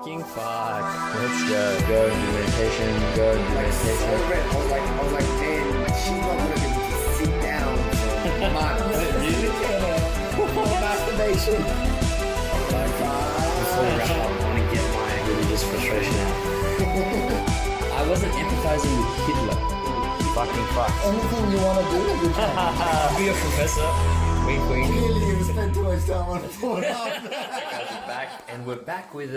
fucking fuck. Let's go. Go and do meditation. Go and do meditation. I was like, man, she's not gonna be able to sit down for months. Really? Masturbation. Before we wrap up, I want to get my religious frustration out. I wasn't empathizing with Hitler. Fucking fuck. Anything you want to do, you can. Be a professor. Wink, wink. Clearly, you spent too much time on the phone. And we're back with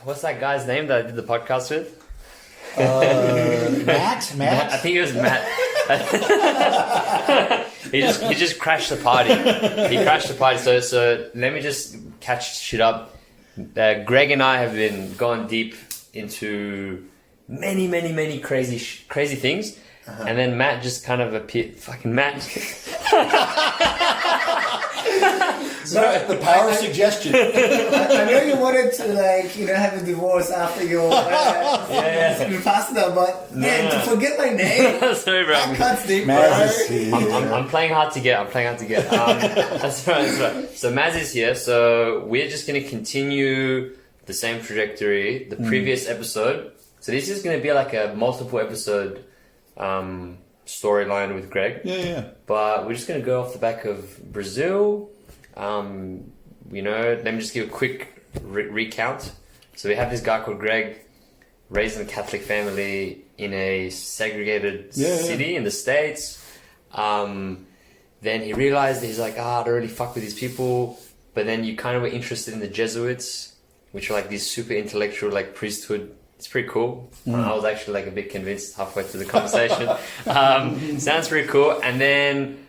what's that guy's name that I did the podcast with? Matt? I think it was Matt. he just crashed the party. He crashed the party. So let me just catch shit up. Greg and I have been going deep into many crazy things. Uh-huh. And then Matt just kind of appeared. Fucking Matt. The power of suggestion. I know you wanted to, have a divorce after your pastor, but to forget my name. Sorry, bro. I can't sleep, I'm playing hard to get. That's right. So Maz is here. So we're just going to continue the same trajectory. The previous episode. So this is going to be like a multiple episode storyline with Greg. Yeah. But we're just going to go off the back of Brazil. Let me just give a quick recount. So we have this guy called Greg, raised in a Catholic family in a segregated city in the States. Then he realized that he's like, I don't really fuck with these people. But then you kind of were interested in the Jesuits, which are like these super intellectual, like priesthood. It's pretty cool. I was actually like a bit convinced halfway through the conversation. Sounds pretty cool. And then,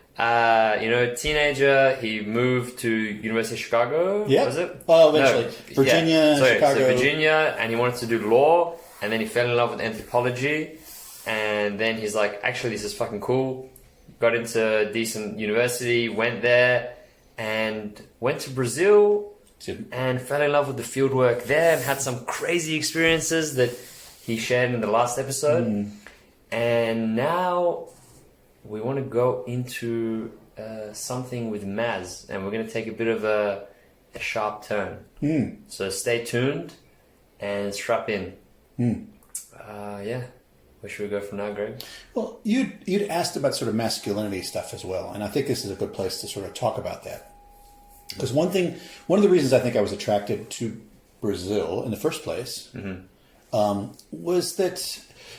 teenager, he moved to University of Chicago. Yeah. Was it? Oh, eventually. Virginia, Chicago. So Virginia, and he wanted to do law, and then he fell in love with anthropology. And then he's like, actually, this is fucking cool. Got into a decent university, went there, and went to Brazil. And fell in love with the field work there and had some crazy experiences that he shared in the last episode. And now we want to go into something with Maz, and we're going to take a bit of a sharp turn. So stay tuned and strap in. Where should we go from now, Greg? Well, you'd asked about sort of masculinity stuff as well, and I think this is a good place to sort of talk about that. Because one of the reasons I think I was attracted to Brazil in the first place was that,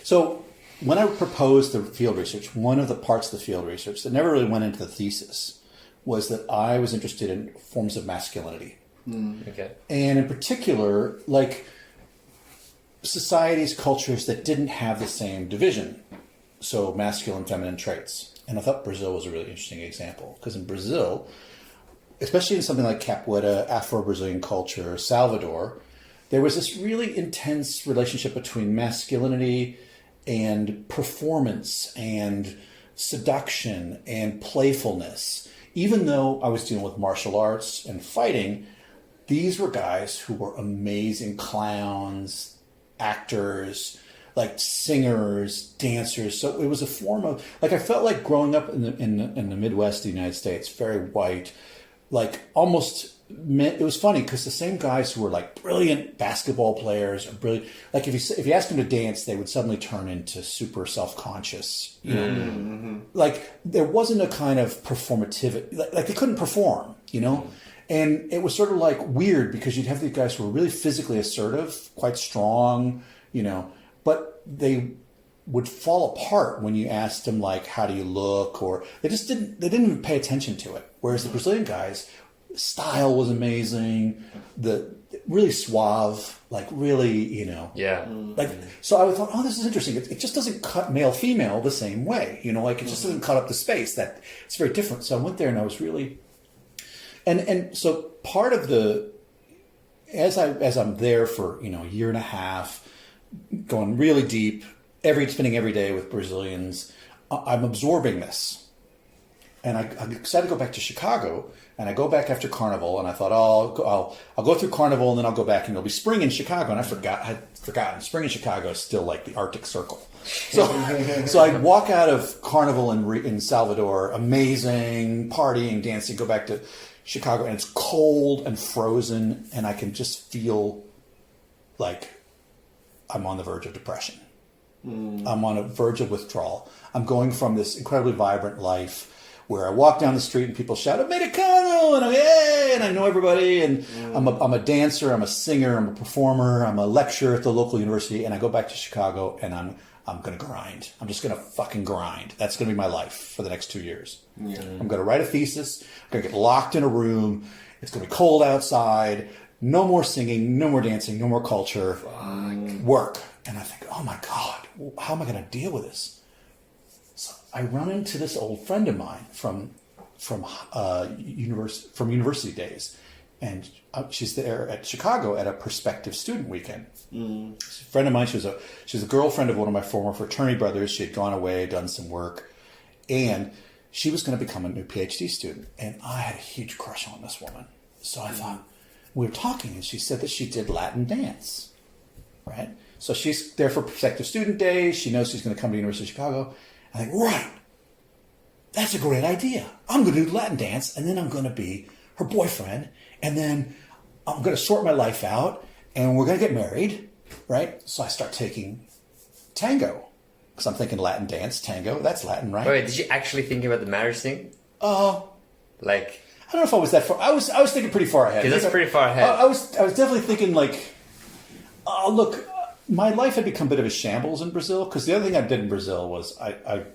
so when I proposed the field research, one of the parts of the field research that never really went into the thesis was that I was interested in forms of masculinity. Okay. And in particular, like societies, cultures that didn't have the same division. So masculine, feminine traits. And I thought Brazil was a really interesting example. Because in Brazil, especially in something like Capoeira, Afro-Brazilian culture, Salvador, there was this really intense relationship between masculinity and performance and seduction and playfulness. Even though I was dealing with martial arts and fighting, these were guys who were amazing clowns, actors, like singers, dancers. So it was a form of, like, I felt like growing up in the Midwest of the United States, very white, like almost, it was funny because the same guys who were like brilliant basketball players, or brilliant, like if you asked them to dance, they would suddenly turn into super self-conscious, like there wasn't a kind of performativity, like they couldn't perform, and it was sort of like weird because you'd have these guys who were really physically assertive, quite strong, but they would fall apart when you asked them, like, how do you look? Or they didn't even pay attention to it. Whereas the Brazilian guys, style was amazing, really suave, like really, like, so I thought, this is interesting. It just doesn't cut male female the same way, like it just doesn't cut up the space. That it's very different. So I went there and I was really, and so part of as I'm there for, a year and a half, going really deep, spending every day with Brazilians, I'm absorbing this. And I decided to go back to Chicago, and I go back after Carnival, and I thought, I'll go through Carnival, and then I'll go back, and it'll be spring in Chicago. And I'd forgotten. Spring in Chicago is still like the Arctic Circle. So I walk out of Carnival in Salvador, amazing, partying, dancing, go back to Chicago, and it's cold and frozen, and I can just feel like I'm on the verge of depression. I'm on a verge of withdrawal. I'm going from this incredibly vibrant life where I walk down the street and people shout "Americano" and yay, and I know everybody, and I'm a dancer, I'm a singer, I'm a performer, I'm a lecturer at the local university, and I go back to Chicago and I'm going to grind. I'm just going to fucking grind. That's going to be my life for the next 2 years. Yeah. I'm going to write a thesis. I'm going to get locked in a room. It's going to be cold outside. No more singing, no more dancing, no more culture. Work. And I think, oh my God, how am I going to deal with this? So I run into this old friend of mine from university days, and she's there at Chicago at a prospective student weekend. She's a friend of mine. She was a girlfriend of one of my former fraternity brothers. She had gone away, done some work, and she was going to become a new PhD student. And I had a huge crush on this woman. So I thought, we were talking, and she said that she did Latin dance, right? So she's there for prospective student days. She knows she's going to come to the University of Chicago. I think, right, that's a great idea. I'm going to do Latin dance, and then I'm going to be her boyfriend, and then I'm going to sort my life out, and we're going to get married, right? So I start taking tango, because I'm thinking Latin dance, tango, that's Latin, right? Wait, did you actually think about the marriage thing? Like... I don't know if I was that far. I was thinking pretty far ahead. Because that's pretty far ahead. I was definitely thinking like, look, my life had become a bit of a shambles in Brazil, because the other thing I did in Brazil was I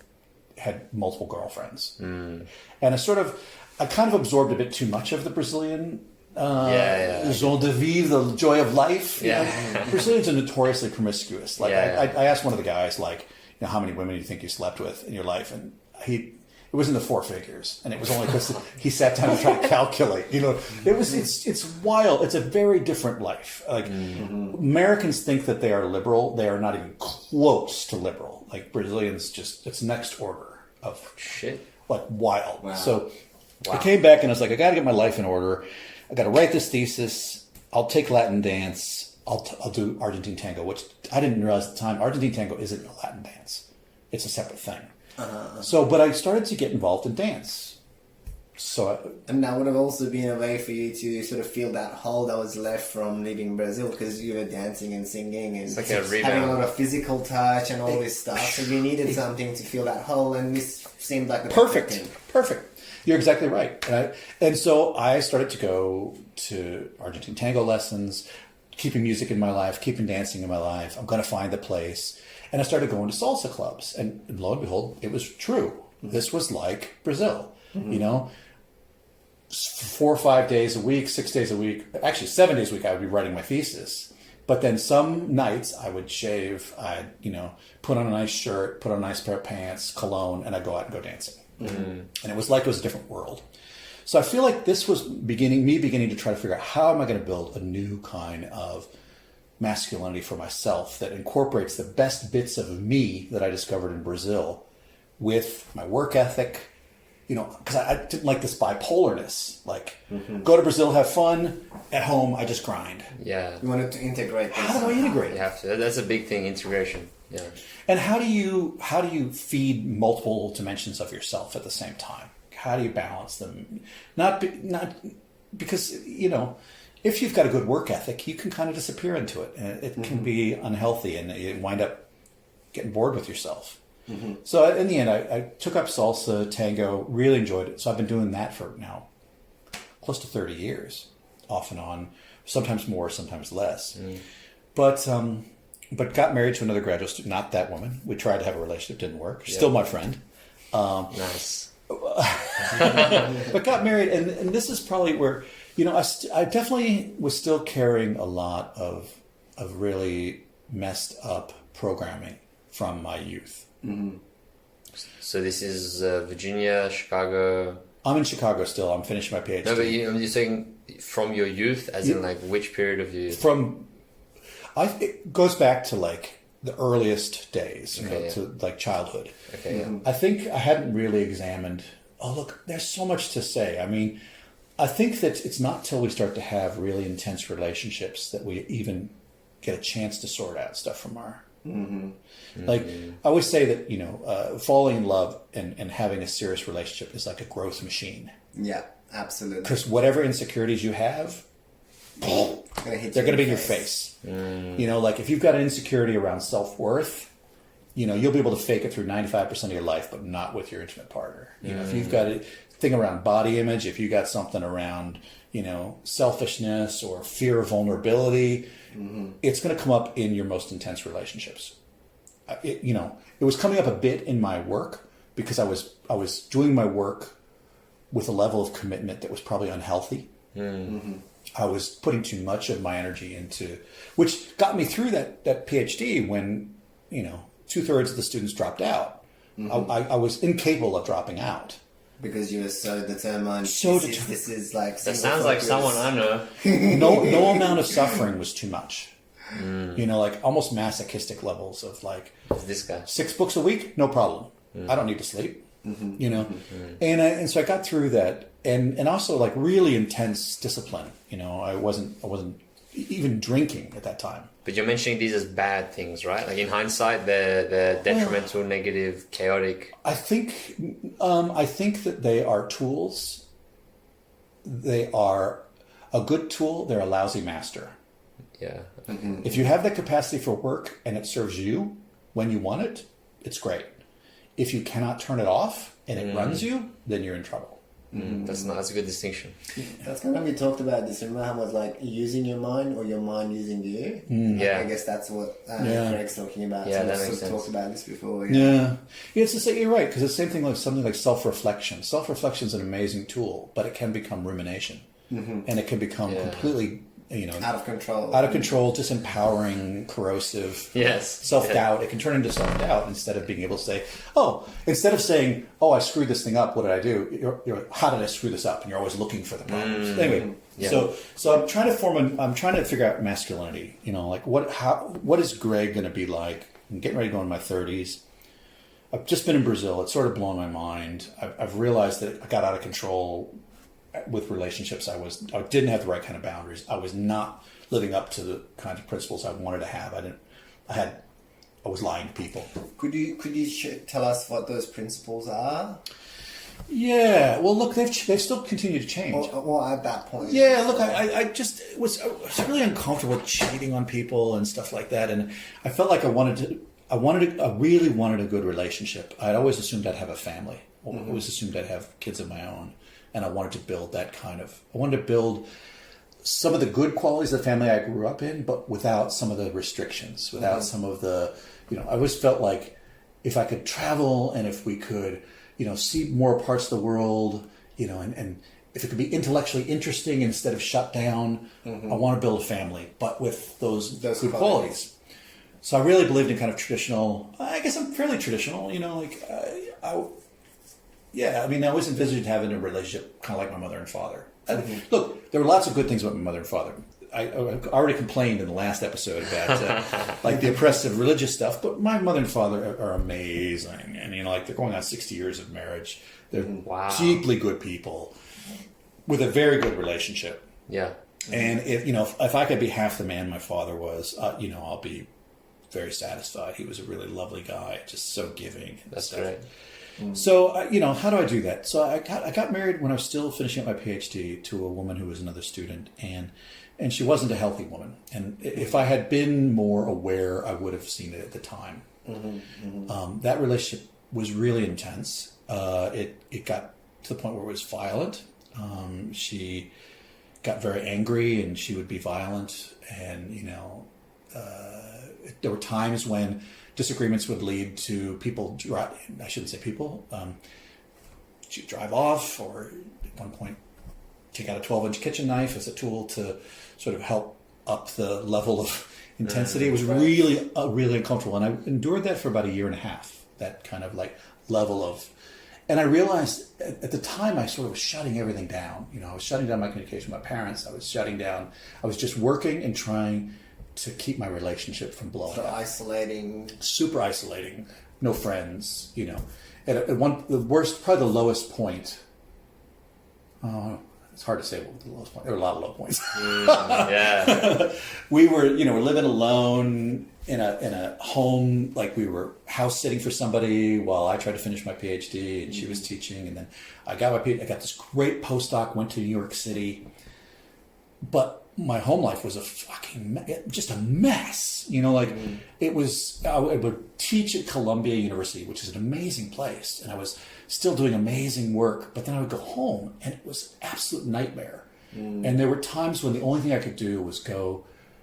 had multiple girlfriends. And I kind of absorbed a bit too much of the Brazilian joie de vivre, the joy of life. Yeah. You know? Brazilians are notoriously promiscuous. Like I asked one of the guys, like, you know, how many women do you think you slept with in your life? And it was in the 4 figures, and it was only because he sat down and tried to calculate. You know, it's wild. It's a very different life. Like Americans think that they are liberal. They are not even close to liberal. Like Brazilians, it's next order of shit. Like wild. Wow. So I came back and I was like, I got to get my life in order. I got to write this thesis. I'll take Latin dance. I'll do Argentine tango, which I didn't realize at the time. Argentine tango isn't a Latin dance. It's a separate thing. But I started to get involved in dance. And that would have also been a way for you to sort of feel that hole that was left from leaving Brazil, because you were dancing and singing and like having a lot of physical touch and all this stuff. So you needed something to fill that hole, and this seemed like the perfect. You're exactly right. And so I started to go to Argentine tango lessons, keeping music in my life, keeping dancing in my life. I'm going to find the place. And I started going to salsa clubs, and lo and behold, it was true. This was like Brazil, you know, 4 or 5 days a week, 6 days a week, actually 7 days a week, I would be writing my thesis. But then some nights I would shave, I'd, you know, put on a nice shirt, put on a nice pair of pants, cologne, and I'd go out and go dancing. And it was like it was a different world. So I feel like this was beginning to try to figure out, how am I going to build a new kind of masculinity for myself that incorporates the best bits of me that I discovered in Brazil with my work ethic, you know, because I didn't like this bipolarness. Like, go to Brazil, have fun. At home, I just grind. Yeah. You wanted to integrate this. How do I integrate? You have to. That's a big thing, integration. Yeah. And how do you feed multiple dimensions of yourself at the same time? How do you balance them? Not because, you know, if you've got a good work ethic, you can kind of disappear into it, and it can be unhealthy, and you wind up getting bored with yourself. So in the end, I took up salsa, tango, really enjoyed it. So I've been doing that for now close to 30 years, off and on, sometimes more, sometimes less. But got married to another graduate student, not that woman. We tried to have a relationship, didn't work. She's still my friend. Nice. But got married, and this is probably where, you know, I definitely was still carrying a lot of really messed up programming from my youth. So this is Virginia, Chicago. I'm in Chicago still. I'm finishing my PhD. No, but you're saying from your youth, as in like which period of your youth? It goes back to like the earliest days, to like childhood. Okay. Yeah. I think I hadn't really examined. Oh, look, there's so much to say. I mean, I think that it's not till we start to have really intense relationships that we even get a chance to sort out stuff from our. Like, I always say that, you know, falling in love and having a serious relationship is like a growth machine. Yeah, absolutely. Because whatever insecurities you have, they're going to be in your face. You know, like if you've got an insecurity around self-worth, you know, you'll be able to fake it through 95% of your life, but not with your intimate partner. You know, if you've got a thing around body image, if you got something around, you know, selfishness or fear of vulnerability, it's going to come up in your most intense relationships. You know, it was coming up a bit in my work because I was doing my work with a level of commitment that was probably unhealthy. I was putting too much of my energy into, which got me through that PhD when, you know, 2/3 of the students dropped out. I was incapable of dropping out. Because you were so determined. This is like... That sounds like someone I know. No amount of suffering was too much. You know, like almost masochistic levels of like... Who's this guy? 6 books a week, no problem. I don't need to sleep. You know? And so I got through that. And also like really intense discipline. You know, I wasn't even drinking at that time. But you're mentioning these as bad things, right? Like in hindsight, they're detrimental, negative, chaotic. I think that they are tools. They are a good tool. They're a lousy master. Yeah. If you have that capacity for work and it serves you when you want it, it's great. If you cannot turn it off and it runs you, then you're in trouble. That's a good distinction. That's kind of we talked about this. Remember how it was like using your mind or your mind using you? Yeah. I guess that's what Greg's talking about. Yeah, so that we've makes sense. talked about this before. Yeah, it's the same. You're right, because it's the same thing like something like self-reflection. Self-reflection is an amazing tool, but it can become rumination, and it can become completely, you know, out of control, disempowering, corrosive. Yes, self-doubt. It can turn into self-doubt instead of being able to say, instead of saying, "Oh, I screwed this thing up. What did I do?" You're how did I screw this up? And you're always looking for the problems. Anyway, so I'm trying to figure out masculinity. You know, like what is Greg going to be like? I'm getting ready to go in my 30s. I've just been in Brazil. It's sort of blown my mind. I've realized that I got out of control with relationships. I didn't have the right kind of boundaries. I was not living up to the kinds of principles I wanted to have. I was lying to people. Could you tell us what those principles are? Yeah. Well, look, they've still continued to change. Well, at that point. Yeah. Look, I just was really uncomfortable with cheating on people and stuff like that, and I felt like I really wanted a good relationship. I'd always assumed I'd have a family. I always assumed I'd have kids of my own. And I wanted to build I wanted to build some of the good qualities of the family I grew up in, but without some of the restrictions, without some of the, you know, I always felt like if I could travel and if we could, you know, see more parts of the world, you know, and if it could be intellectually interesting instead of shut down, I want to build a family, but with those good qualities. So I really believed in kind of traditional, I guess I'm fairly traditional, you know, like I mean, I always envisioned having a relationship kind of like my mother and father. Look, there were lots of good things about my mother and father. I already complained in the last episode about like the oppressive religious stuff, but my mother and father are amazing. And, you know, like they're going on 60 years of marriage. They're deeply good people with a very good relationship. Yeah. And if I could be half the man my father was, you know, I'll be very satisfied. He was a really lovely guy, just so giving. That's great. So, you know, how do I do that? So I got married when I was still finishing up my PhD to a woman who was another student, and she wasn't a healthy woman. And if I had been more aware, I would have seen it at the time. That relationship was really intense. It got to the point where it was violent. She got very angry, and she would be violent. And, you know, there were times when disagreements would lead to people I shouldn't say people. She'd drive off, or at one point take out a 12-inch kitchen knife as a tool to sort of help up the level of intensity. It was really uncomfortable, and I endured that for about a year and a half. That kind of like level of, and I realized at the time I sort of was shutting everything down. You know, I was shutting down my communication with my parents. I was just working and trying to keep my relationship from blowing up. Super isolating, no friends, you know. Probably the lowest point, it's hard to say what the lowest point, there were a lot of low points. Yeah. We were living alone in a home, like we were house sitting for somebody while I tried to finish my PhD and she was teaching, and then I got my PhD, I got this great postdoc, went to New York City, but my home life was just a mess. You know, like it was, I would teach at Columbia University, which is an amazing place. And I was still doing amazing work, but then I would go home and it was an absolute nightmare. And there were times when the only thing I could do was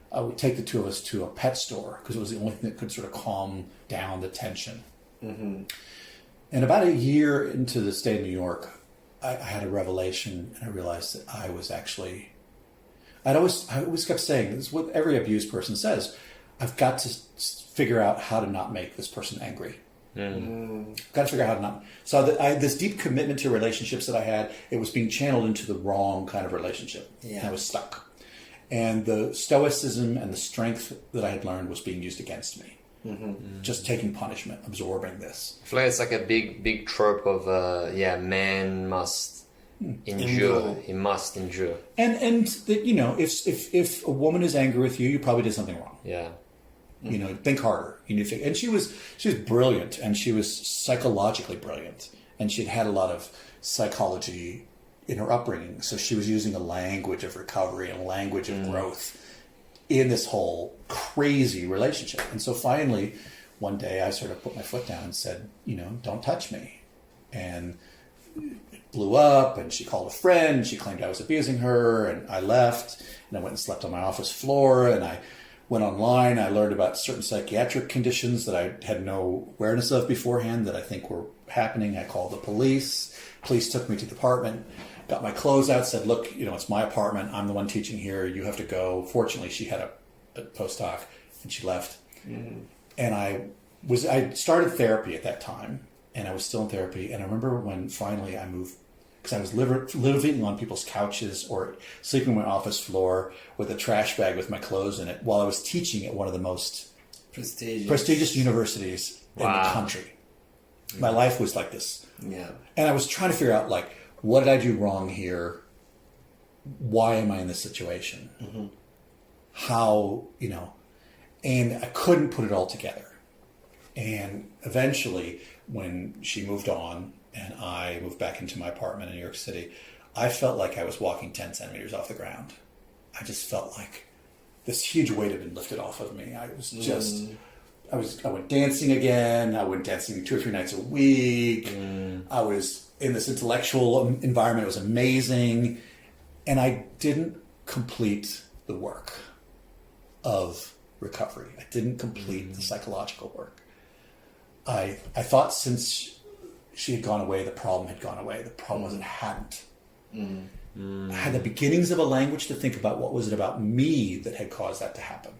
I would take the two of us to a pet store because it was the only thing that could sort of calm down the tension. And about a year into the stay in New York, I had a revelation, and I realized that I was actually, I always kept saying, this is what every abused person says, I've got to figure out how to not make this person angry. Got to figure out how to not. So I had this deep commitment to relationships that I had, it was being channeled into the wrong kind of relationship. And I was stuck. And the stoicism and the strength that I had learned was being used against me. Just taking punishment, absorbing this. I feel like it's like a big trope of man must endure. He must endure. And you know, if a woman is angry with you, you probably did something wrong. Yeah. You know, think harder. You need to think. And she was brilliant, and she was psychologically brilliant, and she'd had a lot of psychology in her upbringing, so she was using a language of recovery and a language of growth in this whole crazy relationship. And so finally, one day I sort of put my foot down and said, you know, don't touch me. And it blew up, and she called a friend. She claimed I was abusing her, and I left, and I went and slept on my office floor, and I went online. I learned about certain psychiatric conditions that I had no awareness of beforehand that I think were happening. I called the police. Police took me to the apartment, got my clothes out, said, look, you know, it's my apartment. I'm the one teaching here. You have to go. Fortunately, she had a postdoc, and she left. And I started therapy at that time, and I was still in therapy. And I remember when finally I moved, because I was living on people's couches or sleeping on my office floor with a trash bag with my clothes in it while I was teaching at one of the most prestigious universities in the country. My life was like this. Yeah. And I was trying to figure out, like, what did I do wrong here? Why am I in this situation? How, you know, and I couldn't put it all together. And eventually, when she moved on and I moved back into my apartment in New York City, I felt like I was walking 10 centimeters off the ground. I just felt like this huge weight had been lifted off of me. I was just, I went dancing again. I went dancing 2 or 3 nights a week. I was in this intellectual environment. It was amazing. And I didn't complete the work of recovery. I didn't complete the psychological work. I thought since she had gone away, the problem had gone away. The problem was it hadn't. I had the beginnings of a language to think about what was it about me that had caused that to happen.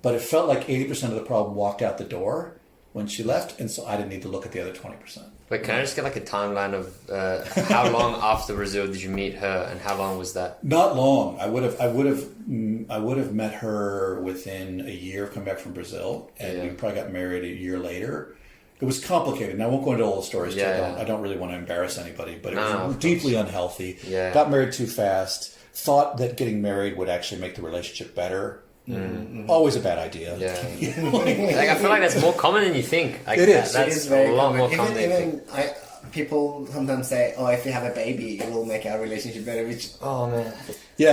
But it felt like 80% of the problem walked out the door when she left, and so I didn't need to look at the other 20%. But can I just get like a timeline of how long after Brazil did you meet her, and how long was that? Not long. I would have met her within a year of coming back from Brazil, and we probably got married a year later. It was complicated, and I won't go into all the stories. I don't really want to embarrass anybody, but it was deeply unhealthy. Got married too fast. Thought that getting married would actually make the relationship better. Always a bad idea. Like, I feel like that's more common than you think. Like, it is. That's it is very a lot common. more common than you think. People sometimes say, "Oh, if you have a baby, it will make our relationship better." Which, oh man,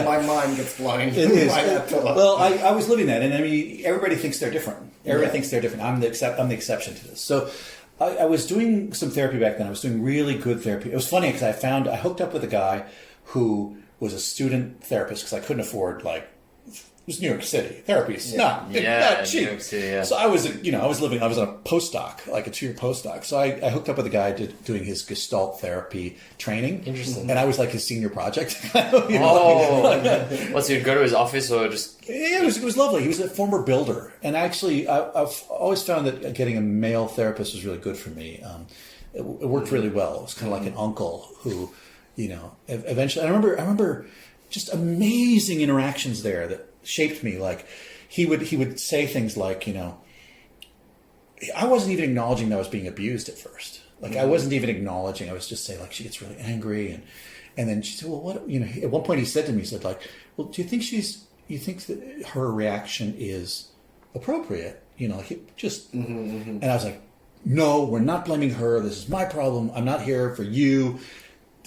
my mind gets blown. It is. Well, I was living that, and I mean, everybody thinks they're different. Everybody thinks they're different. I'm the exception to this. So, I was doing some therapy back then. I was doing really good therapy. It was funny because I hooked up with a guy who was a student therapist because I couldn't afford it was New York City. Therapy is not cheap. New York City, So I was on a postdoc, like a 2-year postdoc. So I hooked up with a guy doing his Gestalt therapy training. Interesting. And I was like his senior project. So you'd go to his office or just? Yeah, it was lovely. He was a former builder. And actually, I've always found that getting a male therapist was really good for me. It worked really well. It was kind of like an uncle who, you know, eventually, I remember just amazing interactions there that shaped me. Like he would say things like, you know, I wasn't even acknowledging that I was being abused at first. Like I wasn't even acknowledging. I was just saying, like, she gets really angry, and then she said, well, what, you know, at one point he said to me, he said, like, well, do you think that her reaction is appropriate? You know, like just and I was like, no, we're not blaming her. This is my problem. I'm not here for you.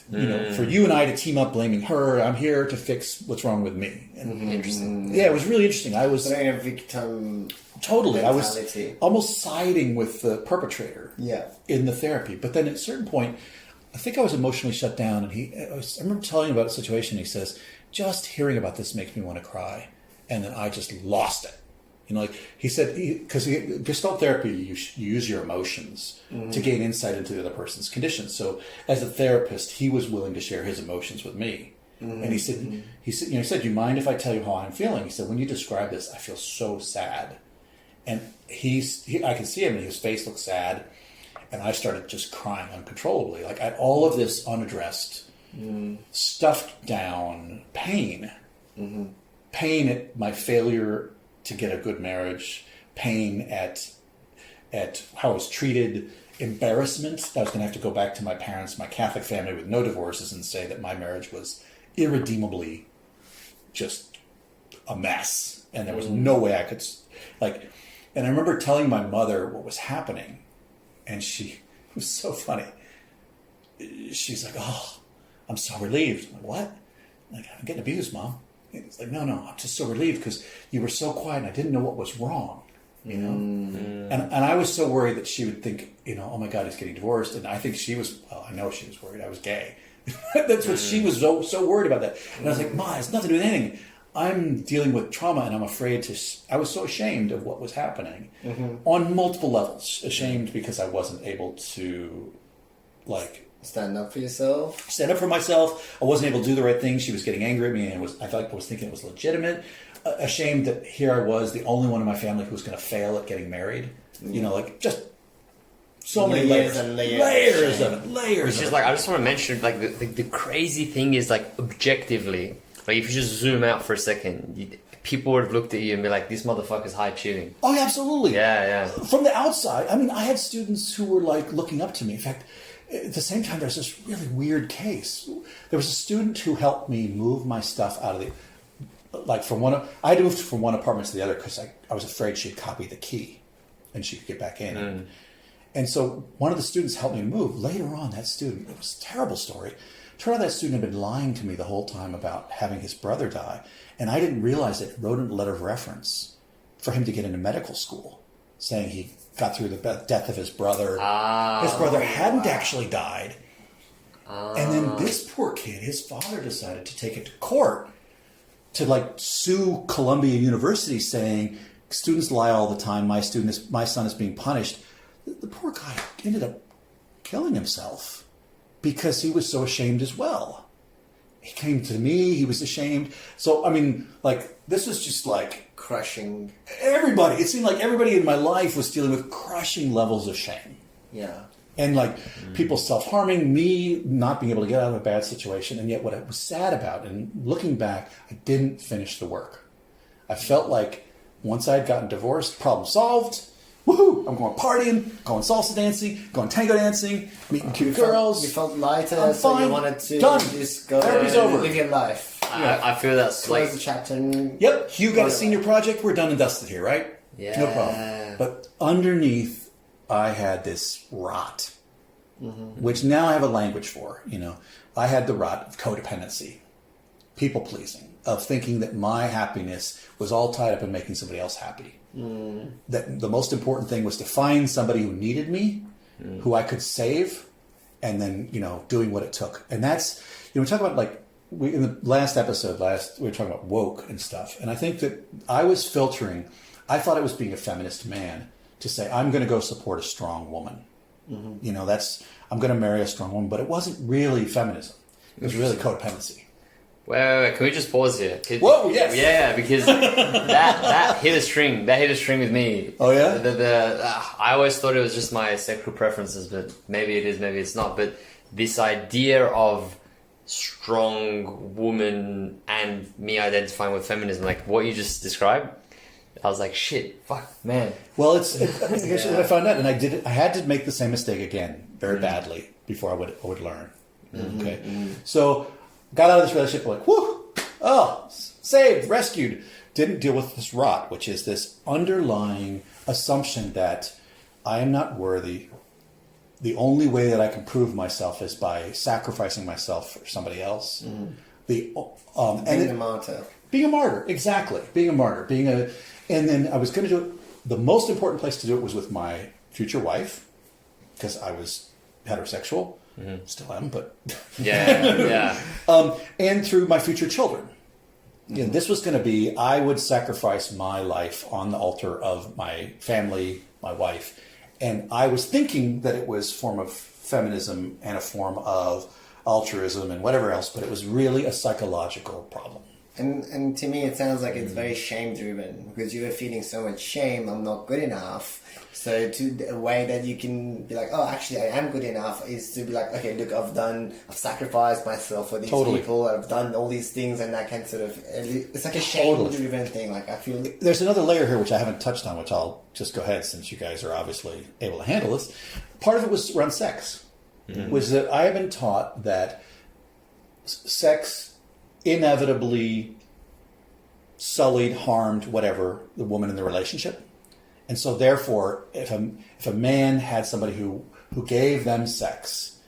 for you and I to team up blaming her. I'm here to fix what's wrong with me. And Interesting. Yeah, it was really interesting. I was playing a victim. totally. mentality. I was almost siding with the perpetrator. Yeah. In the therapy, but then at a certain point, I think I was emotionally shut down, and I remember telling him about a situation. He says, "Just hearing about this makes me want to cry," and then I just lost it. Like he said, because Gestalt therapy, you use your emotions to gain insight into the other person's conditions. So as a therapist, he was willing to share his emotions with me. And he said, he said, "Do you mind if I tell you how I'm feeling?" He said, "When you describe this, I feel so sad." And I could see him, and his face looked sad. And I started just crying uncontrollably. Like I had all of this unaddressed, stuffed down pain. Pain at my failure to get a good marriage, pain at how I was treated, embarrassment. I was going to have to go back to my parents, my Catholic family with no divorces, and say that my marriage was irredeemably just a mess. And there was no way I could, and I remember telling my mother what was happening. And it was so funny. She's like, "Oh, I'm so relieved." I'm like, "What?" I'm like, "I'm getting abused, Mom." It's like, no, I'm just so relieved because you were so quiet and I didn't know what was wrong, And I was so worried that she would think, "Oh my God, he's getting divorced." And I think she was, I know she was worried I was gay. That's what she was so worried about that. And I was like, "Ma, it's nothing to do with anything. I'm dealing with trauma and I'm afraid to..." I was so ashamed of what was happening on multiple levels. Ashamed because I wasn't able to, stand up for yourself. Stand up for myself. I wasn't able to do the right thing. She was getting angry at me, and I felt like I was thinking it was legitimate. Ashamed that here I was, the only one in my family who was going to fail at getting married. Just so many layers and layers of it. Layers. It's just I just want to mention the crazy thing is objectively. If you just zoom out for a second, people would have looked at you and be like, "This motherfucker's high achieving." Oh, yeah, absolutely. Yeah. From the outside, I had students who were looking up to me. In fact, at the same time, there's this really weird case. There was a student who helped me move my stuff out of the, I moved from one apartment to the other because I was afraid she'd copied the key and she could get back in. And so one of the students helped me move. Later on, that student, it was a terrible story. Turned out that student had been lying to me the whole time about having his brother die. And I didn't realize it. Wrote in a letter of reference for him to get into medical school, saying he got through the death of his brother. His brother hadn't actually died. And then this poor kid, his father decided to take it to court to sue Columbia University, saying students lie all the time. My son is being punished. The poor guy ended up killing himself because he was so ashamed as well. He came to me, he was ashamed. So, this was just crushing everybody. It seemed like everybody in my life was dealing with crushing levels of shame. Yeah. And people self-harming, me not being able to get out of a bad situation. And yet what I was sad about, and looking back, I didn't finish the work. I felt like once I had gotten divorced, problem solved. Woohoo! I'm going partying, going salsa dancing, going tango dancing, meeting cute girls. You felt lighter, I'm so fine. you wanted to Done. just go Therapy's and over. live your life. I feel that's Close the chapter. And Yep, Hugh got a senior project. We're done and dusted here, right? Yeah. No problem. But underneath, I had this rot, which now I have a language for. I had the rot of codependency, people pleasing, of thinking that my happiness was all tied up in making somebody else happy. That the most important thing was to find somebody who needed me, who I could save, and then doing what it took. And that's we talk about in the last episode, we were talking about woke and stuff, and I think that I was filtering. I thought I was being a feminist man to say I'm going to go support a strong woman. I'm going to marry a strong woman, but it wasn't really feminism. It was really codependency. Wait, can we just pause here? Whoa, yes. Yeah, because that hit a string. That hit a string with me. Oh, yeah? I always thought it was just my sexual preferences, but maybe it is, maybe it's not. But this idea of strong woman and me identifying with feminism, what you just described, I was like, shit, fuck, man. Well, here's what I found out, and I had to make the same mistake again very badly before I would learn. Okay, so got out of this relationship whoo, saved, rescued. Didn't deal with this rot, which is this underlying assumption that I am not worthy the only way that I can prove myself is by sacrificing myself for somebody else. Being a martyr. Being a martyr, exactly. Being a martyr. And then I was going to do it. The most important place to do it was with my future wife, because I was heterosexual. Still am, but Yeah. and through my future children. And this was going to be, I would sacrifice my life on the altar of my family, my wife. And I was thinking that it was a form of feminism and a form of altruism and whatever else, but it was really a psychological problem. And to me, it sounds like it's very shame-driven, because you were feeling so much shame, I'm not good enough. So a way that you can be like, oh, actually, I am good enough, is to be like, okay, look, I've sacrificed myself for these people, I've done all these things, and that can sort of, it's like a shame-driven thing. Like, I feel... There's another layer here which I haven't touched on, which I'll just go ahead, since you guys are obviously able to handle this. Part of it was around sex, was that I have been taught that sex inevitably sullied, harmed, whatever, the woman in the relationship. And so therefore, if a man had somebody who gave them sex,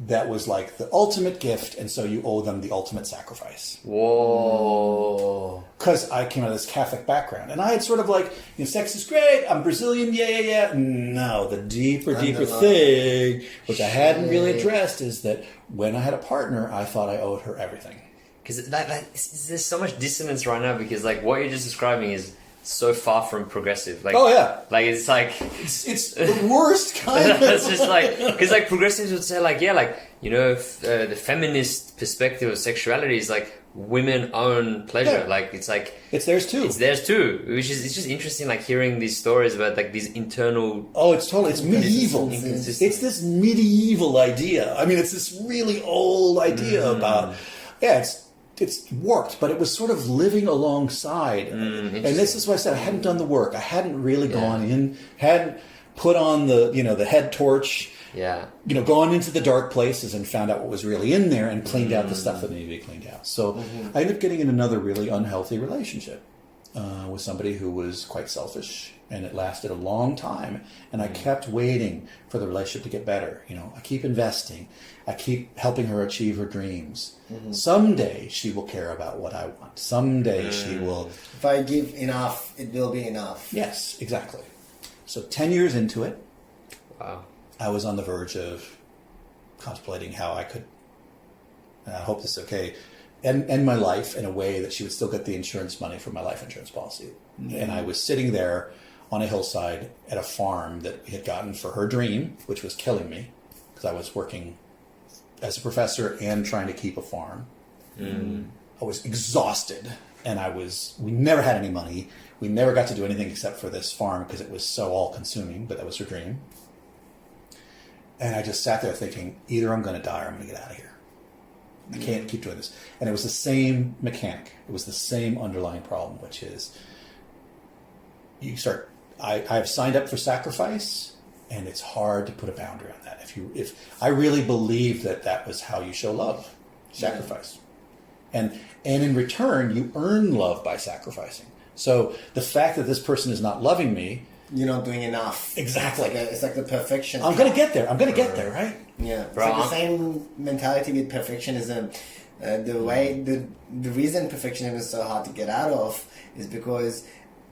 that was like the ultimate gift, and so you owe them the ultimate sacrifice. Whoa. Because I came out of this Catholic background, and I had sort of like, sex is great, I'm Brazilian, yeah. No, the deeper thing, which I hadn't really addressed, is that when I had a partner, I thought I owed her everything. Because there's so much dissonance right now, because like what you're just describing is so far from progressive. Like, oh yeah, like it's like it's the worst kind of. It's just like, because like progressives would say like, yeah, like, the feminist perspective of sexuality is like women own pleasure. Yeah. Like it's like it's theirs too. It's theirs too, which is, it's just interesting, like hearing these stories about like these internal. Oh, it's medieval. It's this medieval idea. I mean, it's this really old idea about. Yeah, it's warped, but it was sort of living alongside. And this is why I said I hadn't done the work. I hadn't really gone in, hadn't put on the head torch, gone into the dark places and found out what was really in there and cleaned out the stuff that needed to be cleaned out. So I ended up getting in another really unhealthy relationship with somebody who was quite selfish, and it lasted a long time. And I kept waiting for the relationship to get better. I keep investing. I keep helping her achieve her dreams. Someday she will care about what I want. Someday she will... If I give enough, it will be enough. Yes, exactly. So 10 years into it, Wow. I was on the verge of contemplating how I could, and I hope this is okay, end my life in a way that she would still get the insurance money from my life insurance policy. And I was sitting there on a hillside at a farm that we had gotten for her dream, which was killing me, because I was working as a professor and trying to keep a farm. I was exhausted, and we never had any money. We never got to do anything except for this farm because it was so all-consuming, but that was her dream. And I just sat there thinking, either I'm going to die or I'm going to get out of here. I can't keep doing this. And it was the same mechanic. It was the same underlying problem, which is I've signed up for sacrifice, and it's hard to put a boundary on that. If I really believe that was how you show love, sacrifice. And in return, you earn love by sacrificing. So the fact that this person is not loving me, you're not doing enough. Exactly. It's like the perfection. I'm going to get there. Right? Yeah. It's like the same mentality with perfectionism. The reason perfectionism is so hard to get out of is because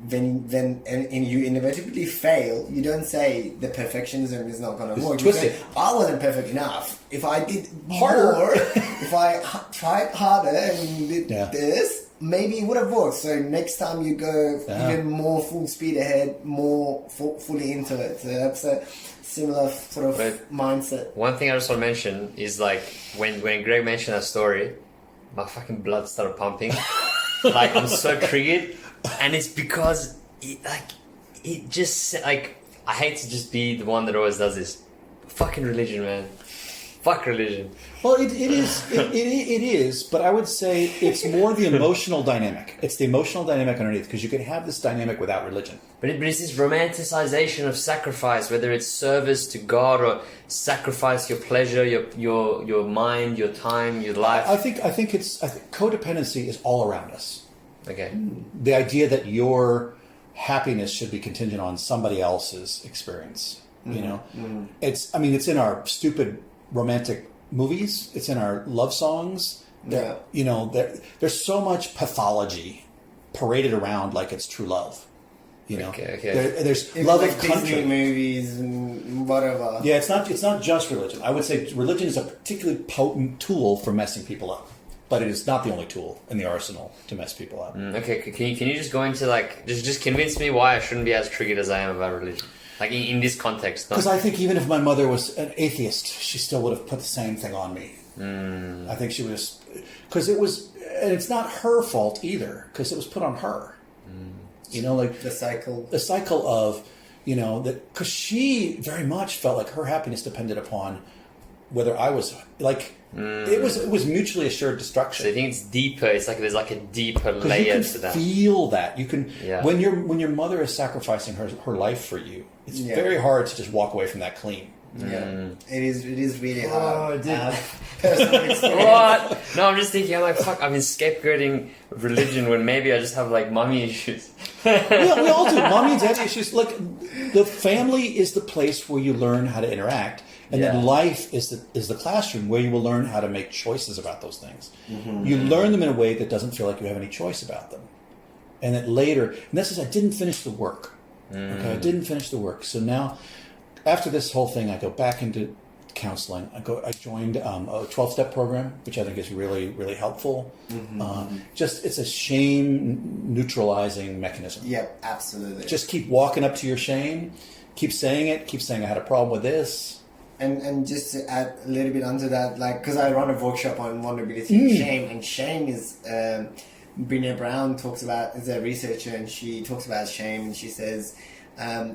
when you inevitably fail, you don't say the perfectionism is not going to work. You say, I wasn't perfect enough. If I did harder, if I tried harder and did this, maybe it would have worked. So next time you go even more full speed ahead, more fully into it. So that's a similar sort of mindset. One thing I just want to mention is like when Greg mentioned that story, my fucking blood started pumping. Like I'm so triggered. And it's because I hate to just be the one that always does this. Fucking religion, man. Fuck religion. Well, it is, but I would say it's more the emotional dynamic. It's the emotional dynamic underneath, because you can have this dynamic without religion. But it's this romanticization of sacrifice, whether it's service to God or sacrifice your pleasure, your mind, your time, your life. I think codependency is all around us. Okay. The idea that your happiness should be contingent on somebody else's experience. You know, it's in our stupid romantic movies. It's in our love songs. Yeah. You know, there's so much pathology paraded around like it's true love. You know, there's It's love like of country. Disney movies and whatever. Yeah, it's not just religion. I would say religion is a particularly potent tool for messing people up, but it is not the only tool in the arsenal to mess people up. Okay, can you just go into like just convince me why I shouldn't be as triggered as I am about religion, like in this context? Because I think even if my mother was an atheist, she still would have put the same thing on me. I think she was, because it was, and it's not her fault either, because it was put on her. You know, like The cycle of, you know, that because she very much felt like her happiness depended upon whether I was like it was mutually assured destruction. So I think it's deeper. It's like there's like a deeper 'Cause layer you to can that. feel that you can Yeah. when your mother is sacrificing her life for you. It's very hard to just walk away from that clean. Yeah, it is really hard. dude. Personal experience. What? No, I'm just thinking. I'm like, fuck. I've been scapegoating religion when maybe I just have like mommy issues. We all do. Mommy and daddy issues. Like the family is the place where you learn how to interact, and then life is the classroom where you will learn how to make choices about those things. You learn them in a way that doesn't feel like you have any choice about them, and that later. And this is I didn't finish the work. Okay, I didn't finish the work. So now, after this whole thing, I go back into counseling. I joined a 12-step program, which I think is really, really helpful. It's a shame neutralizing mechanism. Yep, absolutely. Just keep walking up to your shame. Keep saying it. Keep saying I had a problem with this. And just to add a little bit onto that, like, because I run a workshop on vulnerability and shame, and shame is, Brené Brown talks about, is a researcher, and she talks about shame, and she says,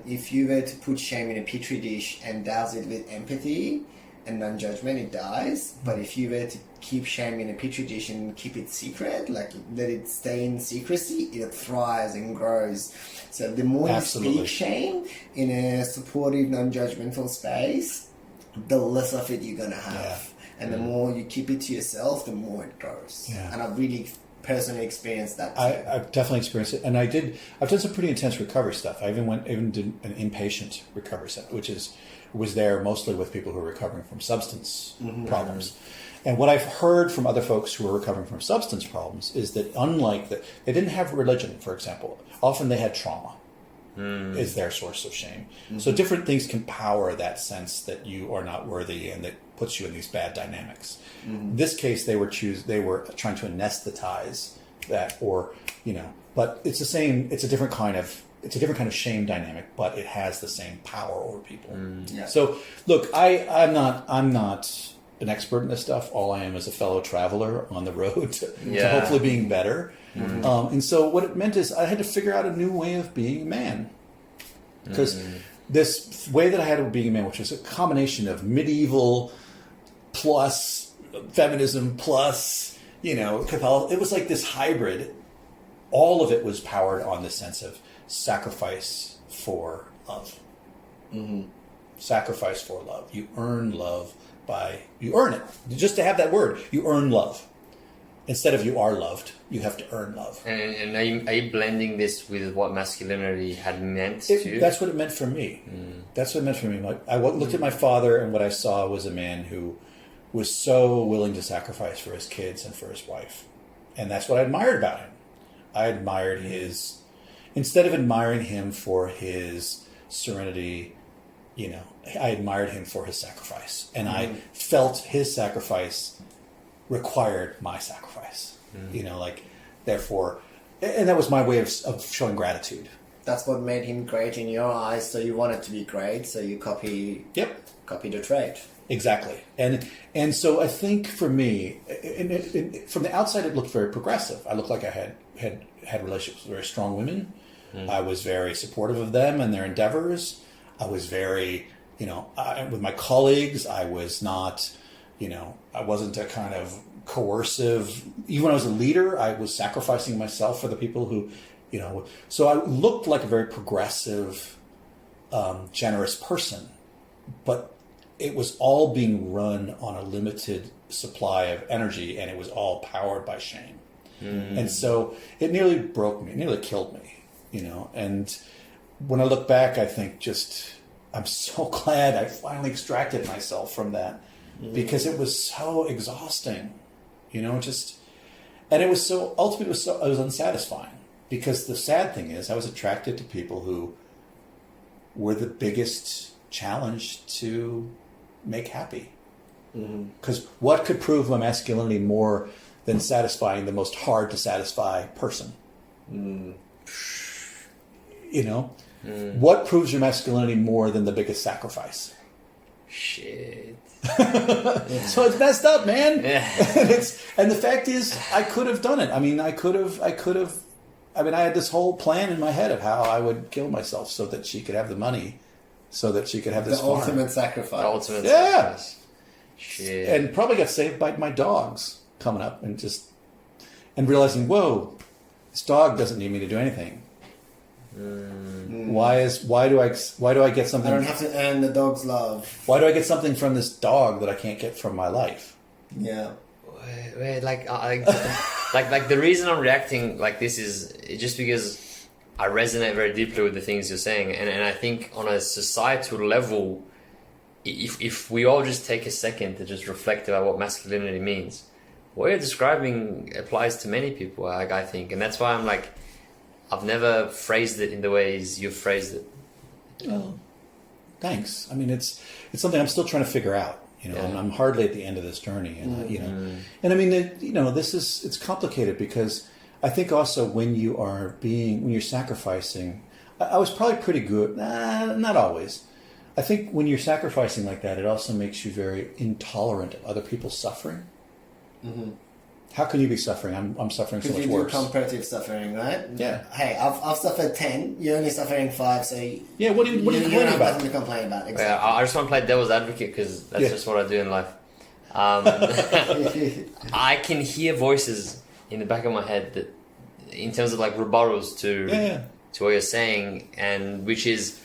if you were to put shame in a petri dish and douse it with empathy and non-judgment, it dies. But if you were to keep shame in a petri dish and keep it secret, like let it stay in secrecy, it thrives and grows. So the more you speak shame in a supportive, non-judgmental space, the less of it you're going to have. And the more you keep it to yourself, the more it grows. And I've really personally experienced that too. I've definitely experienced it, and I've done some pretty intense recovery stuff. I even did an inpatient recovery set, which was there mostly with people who are recovering from substance problems. And what I've heard from other folks who are recovering from substance problems is that unlike that, they didn't have religion, for example. Often they had trauma is their source of shame. So different things can power that sense that you are not worthy, and that puts you in these bad dynamics. In this case, they were trying to anesthetize that, or but it's the same. It's a different kind of shame dynamic, but it has the same power over people. So look, I'm not an expert in this stuff. All I am is a fellow traveler on the road to hopefully being better. And so what it meant is I had to figure out a new way of being a man, because this way that I had of being a man, which was a combination of medieval plus feminism plus Catholic, it was like this hybrid. All of it was powered on the sense of sacrifice for love. Sacrifice for love. You earn love you earn it. Just to have that word, you earn love. Instead of you are loved, you have to earn love. And are you blending this with what masculinity had meant to you? That's what it meant for me. That's what it meant for me. I looked at my father, and what I saw was a man who was so willing to sacrifice for his kids and for his wife. And that's what I admired about him. I admired instead of admiring him for his serenity, I admired him for his sacrifice. And I felt his sacrifice required my sacrifice. Therefore, and that was my way of showing gratitude. That's what made him great in your eyes, so you wanted to be great, so you copied the trait. Exactly. And so I think for me, from the outside, it looked very progressive. I looked like I had relationships with very strong women. I was very supportive of them and their endeavors. I was very, with my colleagues, I was not, I wasn't a kind of coercive. Even when I was a leader, I was sacrificing myself for the people who, so I looked like a very progressive, generous person, but it was all being run on a limited supply of energy, and it was all powered by shame. And so it nearly broke me, it nearly killed me, and when I look back, I think just I'm so glad I finally extracted myself from that, because it was so exhausting, and it was so, ultimately it was unsatisfying, because the sad thing is I was attracted to people who were the biggest challenge to make happy. Because what could prove my masculinity more than satisfying the most hard to satisfy person? What proves your masculinity more than the biggest sacrifice? Shit. So it's messed up, man. Yeah. and the fact is, I could have done it. I mean, I had this whole plan in my head of how I would kill myself so that she could have the money, so that she could have this farm. Ultimate sacrifice. The ultimate Yeah. sacrifice. Shit. And probably got saved by my dogs coming up and realizing, whoa, this dog doesn't need me to do anything. Why do I get something? I don't have to earn the dog's love. Why do I get something from this dog that I can't get from my life? Yeah. Wait, like the reason I'm reacting like this is just because I resonate very deeply with the things you're saying, and I think on a societal level, if we all just take a second to just reflect about what masculinity means, what you're describing applies to many people, I think, and that's why I'm like, I've never phrased it in the ways you've phrased it. Well, thanks. I mean, it's something I'm still trying to figure out. And I'm hardly at the end of this journey, and and I mean, it's complicated, because I think also when you're sacrificing, I was probably pretty good. Not always. I think when you're sacrificing like that, it also makes you very intolerant of other people's suffering. How can you be suffering? I'm suffering so much Because you worse. do comparative suffering, right? Yeah. Hey, I've suffered 10. You're only suffering 5, so Yeah. What are you you don't complaining have about? nothing to complain about. Exactly. Yeah, I just want to play devil's advocate because that's just what I do in life. I can hear voices in the back of my head that, in terms of like rebuttals to what you're saying, and which is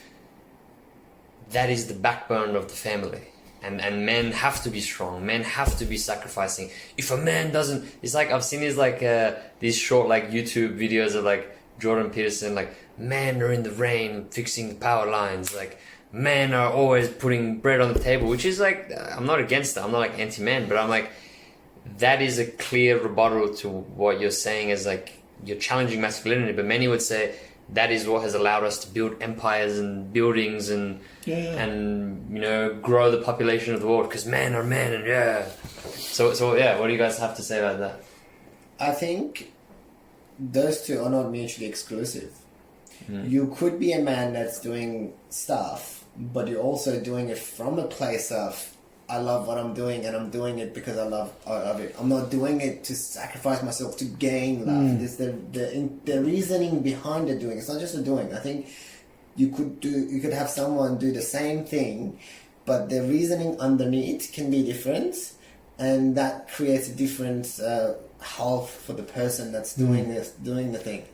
that is the backbone of the family. And men have to be strong. Men have to be sacrificing. If a man doesn't, it's like I've seen these short like YouTube videos of like Jordan Peterson, like men are in the rain fixing the power lines. Like men are always putting bread on the table, which is like I'm not against that. I'm not like anti-man, but I'm like that is a clear rebuttal to what you're saying as like you're challenging masculinity. But many would say that is what has allowed us to build empires and buildings and grow the population of the world, because men are men, and So what do you guys have to say about that? I think those two are not mutually exclusive. You could be a man that's doing stuff, but you're also doing it from a place of I love what I'm doing, and I'm doing it because I love it. I'm not doing it to sacrifice myself to gain love. There's the reasoning behind the doing. It's not just the doing. I think you could have someone do the same thing, but the reasoning underneath can be different, and that creates a different health for the person that's doing the thing.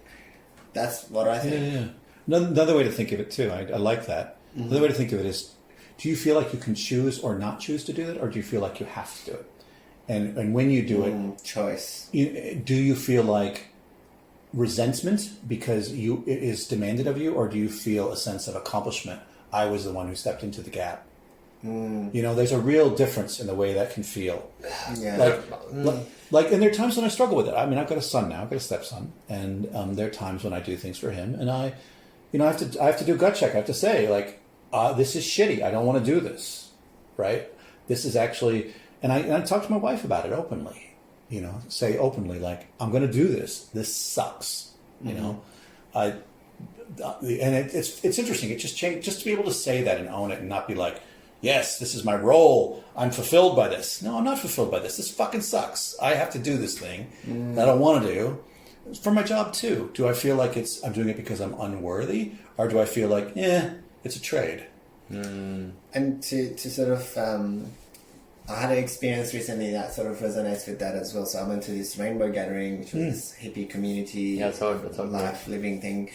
That's what I think. Yeah. Another way to think of it too. I like that. Another way to think of it is, do you feel like you can choose or not choose to do it, or do you feel like you have to do it? And when you do it, choice. Do you feel like resentment because it is demanded of you, or do you feel a sense of accomplishment? I was the one who stepped into the gap. There's a real difference in the way that can feel. Yeah. Like, and there are times when I struggle with it. I mean, I've got a son now. I've got a stepson, and there are times when I do things for him, and I have to do a gut check. I have to say, like, this is shitty. I don't want to do this, right? This is actually, and I talk to my wife about it openly. Say openly, like, I'm going to do this. This sucks. And it's interesting. It just changed, just to be able to say that and own it, and not be like, yes, this is my role. I'm fulfilled by this. No, I'm not fulfilled by this. This fucking sucks. I have to do this thing that I don't want to do. It's for my job too. Do I feel like I'm doing it because I'm unworthy, or do I feel like, it's a trade? And to sort of, I had an experience recently that sort of resonates with that as well. So I went to this rainbow gathering, which was this hippie community, life living thing.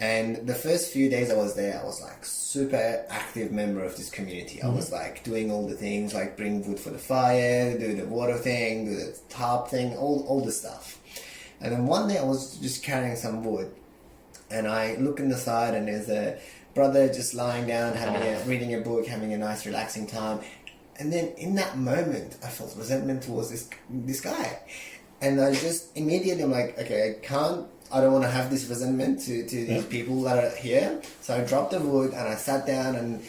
And the first few days I was there, I was like super active member of this community. I was like doing all the things, like bring wood for the fire, do the water thing, do the tarp thing, all the stuff. And then one day I was just carrying some wood, and I look in the side, and there's a brother just lying down, reading a book, having a nice relaxing time. And then in that moment, I felt resentment towards this guy. And I just immediately, I'm like, okay, I don't want to have this resentment to these people that are here. So I dropped the wood and I sat down and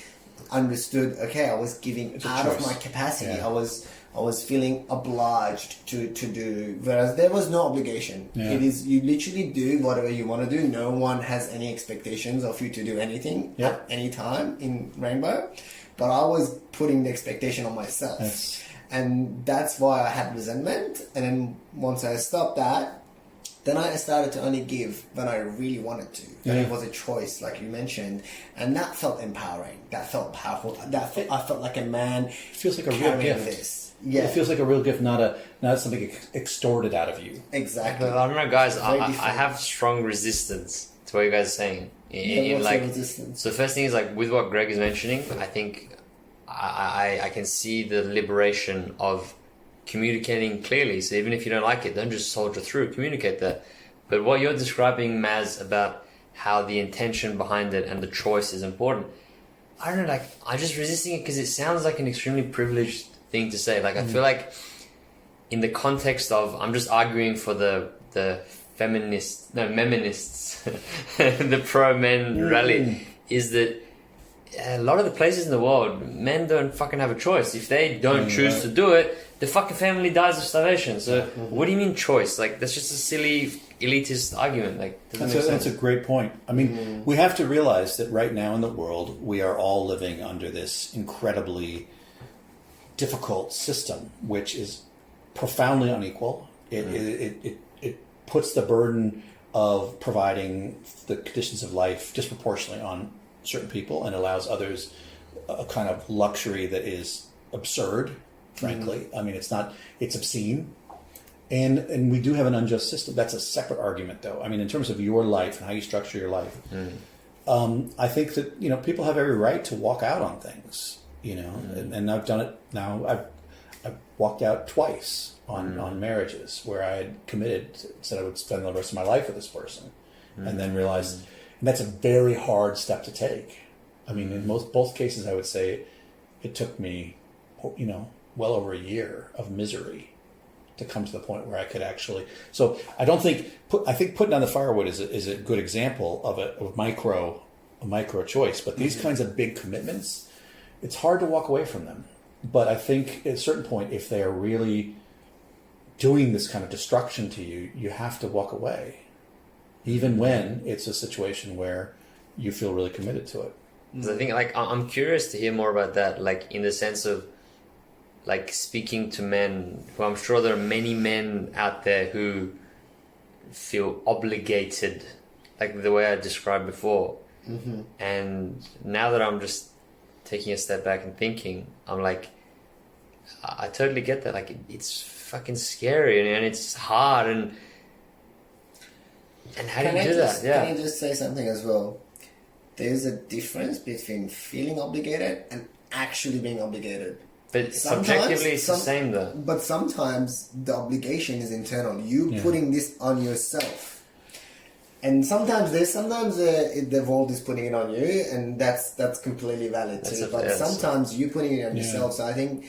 understood, okay, I was giving out of my capacity. Yeah. I was feeling obliged to do, whereas there was no obligation. Yeah. It is, you literally do whatever you want to do. No one has any expectations of you to do anything at any time in Rainbow. But I was putting the expectation on myself. Yes. And that's why I had resentment. And then once I stopped that, then I started to only give when I really wanted to. When it was a choice, like you mentioned. And that felt empowering. That felt powerful. I felt like a man. It feels like a real gift. This. Yeah. It feels like a real gift, not something extorted out of you. Exactly. I don't know, guys. I have strong resistance to what you guys are saying. What's the resistance? So the first thing is like with what Greg is mentioning, I think I can see the liberation of communicating clearly. So even if you don't like it, don't just soldier through, communicate that. But what you're describing, Maz, about how the intention behind it and the choice is important, I don't know, like I'm just resisting it because it sounds like an extremely privileged thing to say. Like I feel like in the context of I'm just arguing for the feminists, the pro-men rally, is that a lot of the places in the world, men don't fucking have a choice. If they don't choose to do it, the fucking family dies of starvation. So what do you mean choice? Like that's just a silly elitist argument. Like that's a great point. I mean, we have to realize that right now in the world, we are all living under this incredibly difficult system, which is profoundly unequal. It puts the burden of providing the conditions of life disproportionately on certain people and allows others a kind of luxury that is absurd, frankly. I mean, it's obscene. And we do have an unjust system. That's a separate argument, though. I mean, in terms of your life and how you structure your life, I think that, people have every right to walk out on things, and I've done it now. I've walked out twice on marriages where I had committed, said I would spend the rest of my life with this person, and then realized, and that's a very hard step to take. I mean, in both cases, I would say it took me, well over a year of misery to come to the point where I could actually. So I think putting down the firewood is a good example of a micro choice. But these kinds of big commitments, it's hard to walk away from them. But I think at a certain point, if they are really doing this kind of destruction to you, you have to walk away, even when it's a situation where you feel really committed to it. I think, I'm curious to hear more about that, in the sense of, speaking to men, who I'm sure there are many men out there who feel obligated, like the way I described before. Mm-hmm. And now that I'm just taking a step back and thinking, I'm like, I totally get that. It's fucking scary and it's hard and how do you do that? Yeah. Can I just say something as well? There's a difference between feeling obligated and actually being obligated. But subjectively, it's the same though. But sometimes the obligation is internal. You putting this on yourself, and sometimes the world is putting it on you, and that's completely valid too. But sometimes you putting it on yourself. So I think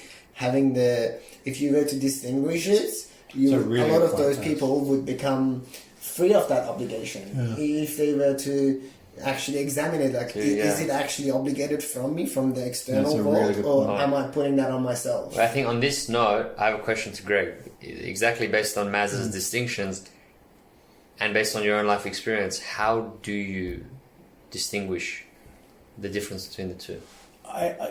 if you were to distinguish it, a lot of those people would become free of that obligation if they were to actually examine it. Is it actually obligated from me, from the external world, or am I putting that on myself? I think on this note, I have a question to Greg, exactly based on Maz's distinctions and based on your own life experience. How do you distinguish the difference between the two?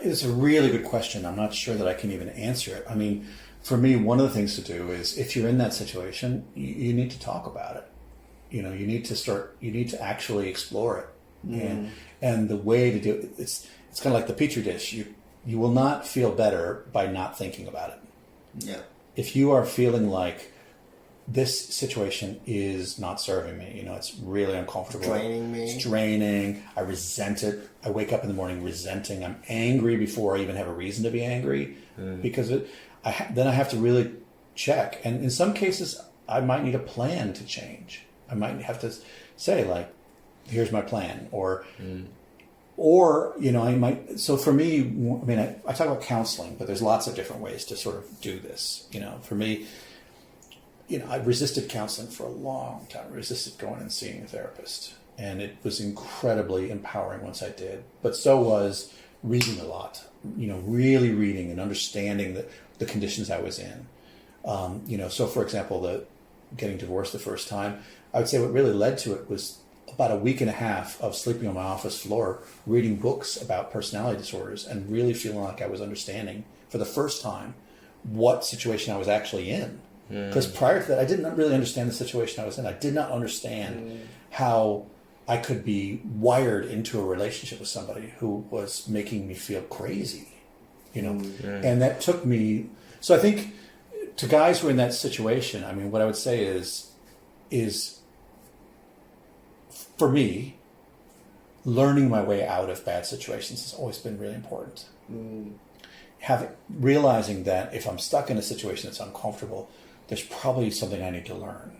It's a really good question. I'm not sure that I can even answer it. I mean, for me, one of the things to do is, if you're in that situation, you need to talk about it. You need to actually explore it. And the way to do it, it's kind of like the petri dish. You will not feel better by not thinking about it. Yeah. If you are feeling like this situation is not serving me, it's really uncomfortable. Draining me. It's draining. I resent it. I wake up in the morning resenting. I'm angry before I even have a reason to be angry because then I have to really check. And in some cases, I might need a plan to change. I might have to say, here's my plan, or you know, I might. So for me, I mean, I talk about counseling, but there's lots of different ways to sort of do this. You know, for me, you know, I resisted counseling for a long time. I resisted going and seeing a therapist, and it was incredibly empowering once I did. But so was reading a lot. You know, really reading and understanding the conditions I was in. You know, so for example, the getting divorced the first time, I would say what really led to it was about a week and a half of sleeping on my office floor, reading books about personality disorders, and really feeling like I was understanding for the first time what situation I was actually in. Because prior to that, I didn't really understand the situation I was in. I did not understand how I could be wired into a relationship with somebody who was making me feel crazy, you know. And that took me. So I think to guys who are in that situation, I mean, what I would say is for me, learning my way out of bad situations has always been really important. Realizing that if I'm stuck in a situation that's uncomfortable, there's probably something I need to learn,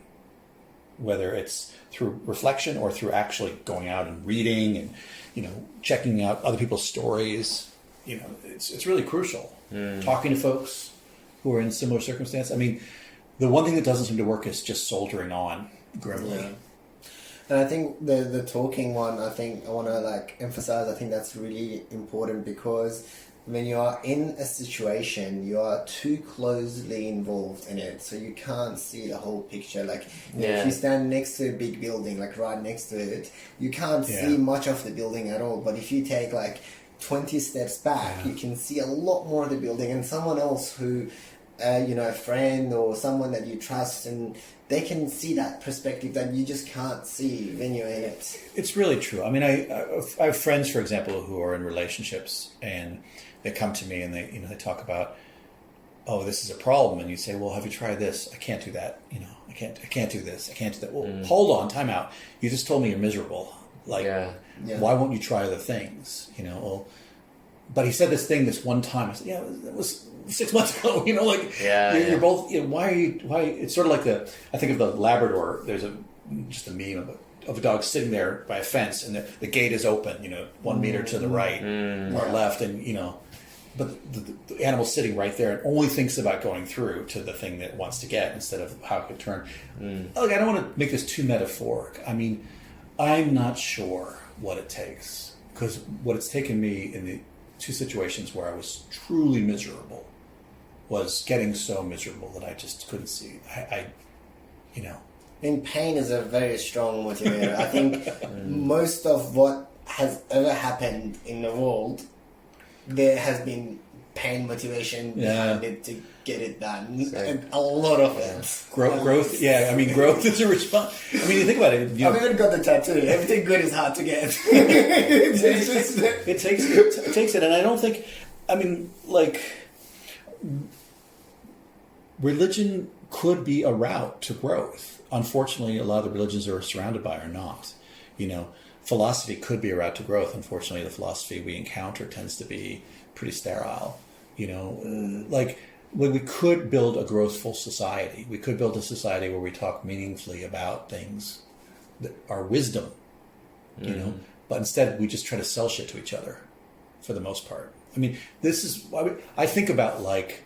whether it's through reflection or through actually going out and reading and, you know, checking out other people's stories. You know, it's really crucial. Talking to folks who are in similar circumstances. I mean, the one thing that doesn't seem to work is just soldiering on grimly. Yeah. And I think the talking one, I think I want to like emphasize, I think that's really important, because when you are in a situation, you are too closely involved in it, so you can't see the whole picture. Like, you know, if you stand next to a big building, like right next to it, you can't see much of the building at all. But if you take like 20 steps back, you can see a lot more of the building, and someone else who, you know, a friend or someone that you trust, and they can see that perspective that you just can't see when you're in it. It's really true. I mean, I have friends, for example, who are in relationships, and they come to me and they, you know, they talk about, oh, this is a problem, and you say, well, have you tried this? I can't do that. You know, I can't do this. I can't do that. Well, hold on, time out. You just told me you're miserable. Like, why won't you try other things? You know, well, but he said this thing this one time. I said, yeah, it was 6 months ago. You know, like, you're both, you know, why, it's sort of like I think of the Labrador, there's just a meme of a dog sitting there by a fence, and the gate is open, you know, 1 meter to the right or left, and, you know, but the animal's sitting right there and only thinks about going through to the thing that it wants to get instead of how it could turn. Look, I don't want to make this too metaphoric. I mean, I'm not sure what it takes, because what it's taken me in the two situations where I was truly miserable was getting so miserable that I just couldn't see. I you know. And pain is a very strong motivator. I think most of what has ever happened in the world, there has been pain motivation behind it to get it done. And a lot of it. Growth, I mean, growth is a response. I mean, you think about it. I've even got the tattoo. Everything good is hard to get. It takes it. And I don't think, I mean, like, religion could be a route to growth. Unfortunately, a lot of the religions that we're surrounded by are not. You know, philosophy could be a route to growth. Unfortunately, the philosophy we encounter tends to be pretty sterile. You know, like, we could build a growthful society. We could build a society where we talk meaningfully about things that are wisdom, you know, but instead we just try to sell shit to each other for the most part. I mean, this is, I think about, like,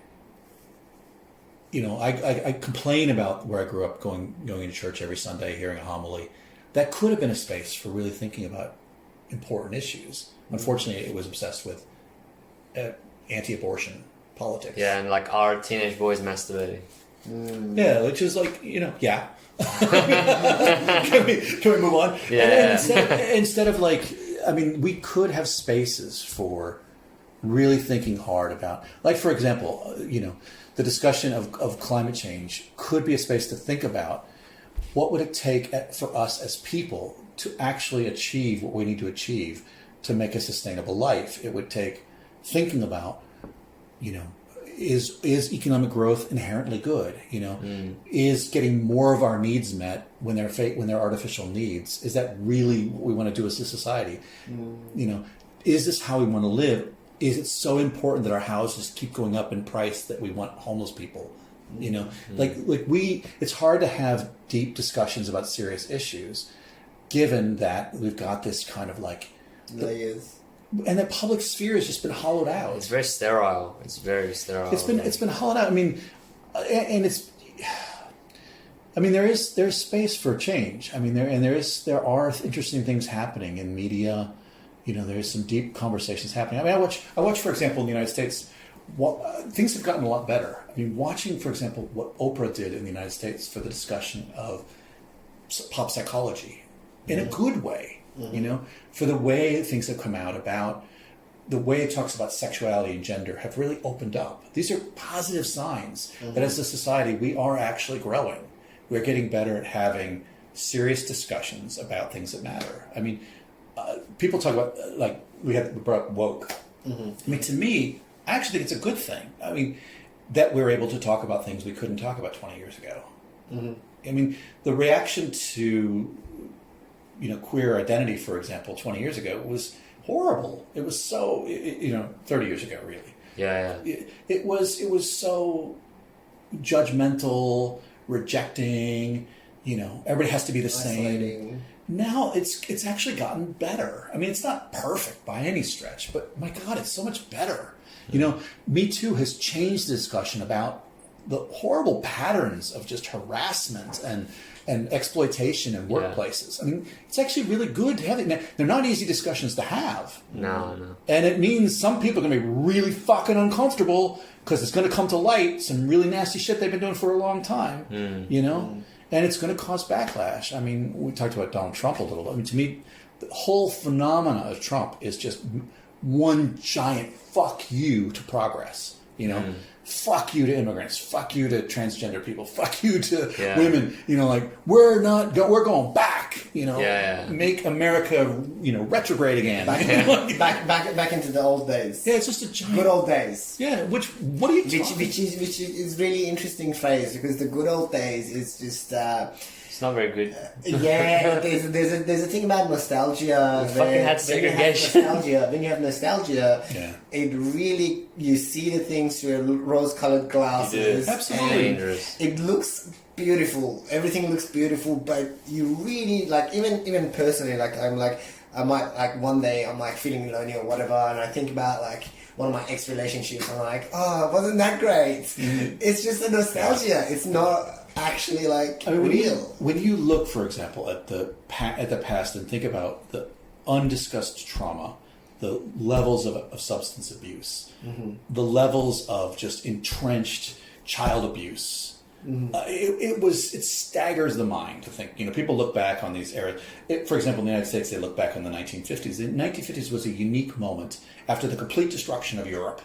you know, I complain about where I grew up, going to church every Sunday, hearing a homily. That could have been a space for really thinking about important issues. Unfortunately, it was obsessed with anti-abortion politics. Yeah, and like, our teenage boys masturbating. Yeah, which is like, you know, can we move on? Yeah. And instead of like, I mean, we could have spaces for really thinking hard about, like, for example, you know, the discussion of climate change could be a space to think about what would it take for us as people to actually achieve what we need to achieve to make a sustainable life. It would take thinking about, you know, is economic growth inherently good? You know, is getting more of our needs met when they're artificial needs, is that really what we want to do as a society? You know, is this how we want to live? Is it so important that our houses keep going up in price that we want homeless people? You know, like it's hard to have deep discussions about serious issues given that we've got this kind of like layers. And the public sphere has just been hollowed out. It's very sterile. It's very sterile. It's been hollowed out. I mean, and it's. I mean, there's space for change. I mean, there are interesting things happening in media. You know, there's some deep conversations happening. I mean, I watch, for example, in the United States, things have gotten a lot better. I mean, watching, for example, what Oprah did in the United States for the discussion of pop psychology in a good way. You know, for the way things have come out about the way it talks about sexuality and gender have really opened up. These are positive signs that as a society we are actually growing. We're getting better at having serious discussions about things that matter. I mean, people talk about, like, we brought up woke. I mean, to me, I actually think it's a good thing. I mean, that we're able to talk about things we couldn't talk about 20 years ago. I mean, the reaction to, you know, queer identity, for example, 20 years ago was horrible. It was so, 30 years ago, really. Yeah. It was so judgmental, rejecting, you know, everybody has to be the same. Now it's actually gotten better. I mean, it's not perfect by any stretch, but my God, it's so much better. You know, Me Too has changed the discussion about the horrible patterns of just harassment and exploitation in workplaces. I mean, it's actually really good to have it. Now, they're not easy discussions to have. No. And it means some people are going to be really fucking uncomfortable because it's going to come to light some really nasty shit they've been doing for a long time, you know? And it's going to cause backlash. I mean, we talked about Donald Trump a little. I mean, to me, the whole phenomena of Trump is just one giant fuck you to progress, you know? Fuck you to immigrants. Fuck you to transgender people. Fuck you to women. You know, like, we're going back, you know, make America, you know, retrograde again. Back into the old days. Yeah, it's just a giant... Good old days. Yeah, what are you talking... Which is really interesting phrase, because the good old days is just... it's not very good. There's a thing about nostalgia. We fucking had segregation. When you have nostalgia, it really, you see the things through rose-colored glasses. Absolutely. Dangerous. It looks beautiful. Everything looks beautiful, but you really, like, even personally, like, I might, like, one day I'm, like, feeling lonely or whatever, and I think about, like, one of my ex-relationships, I'm like, oh, wasn't that great? It's just a nostalgia. It's not actually, like, real. When you look, for example, at the past and think about the undiscussed trauma, the levels of substance abuse, the levels of just entrenched child abuse, it staggers the mind to think. You know, people look back on these eras. For example, in the United States, they look back on the 1950s. The 1950s was a unique moment after the complete destruction of Europe,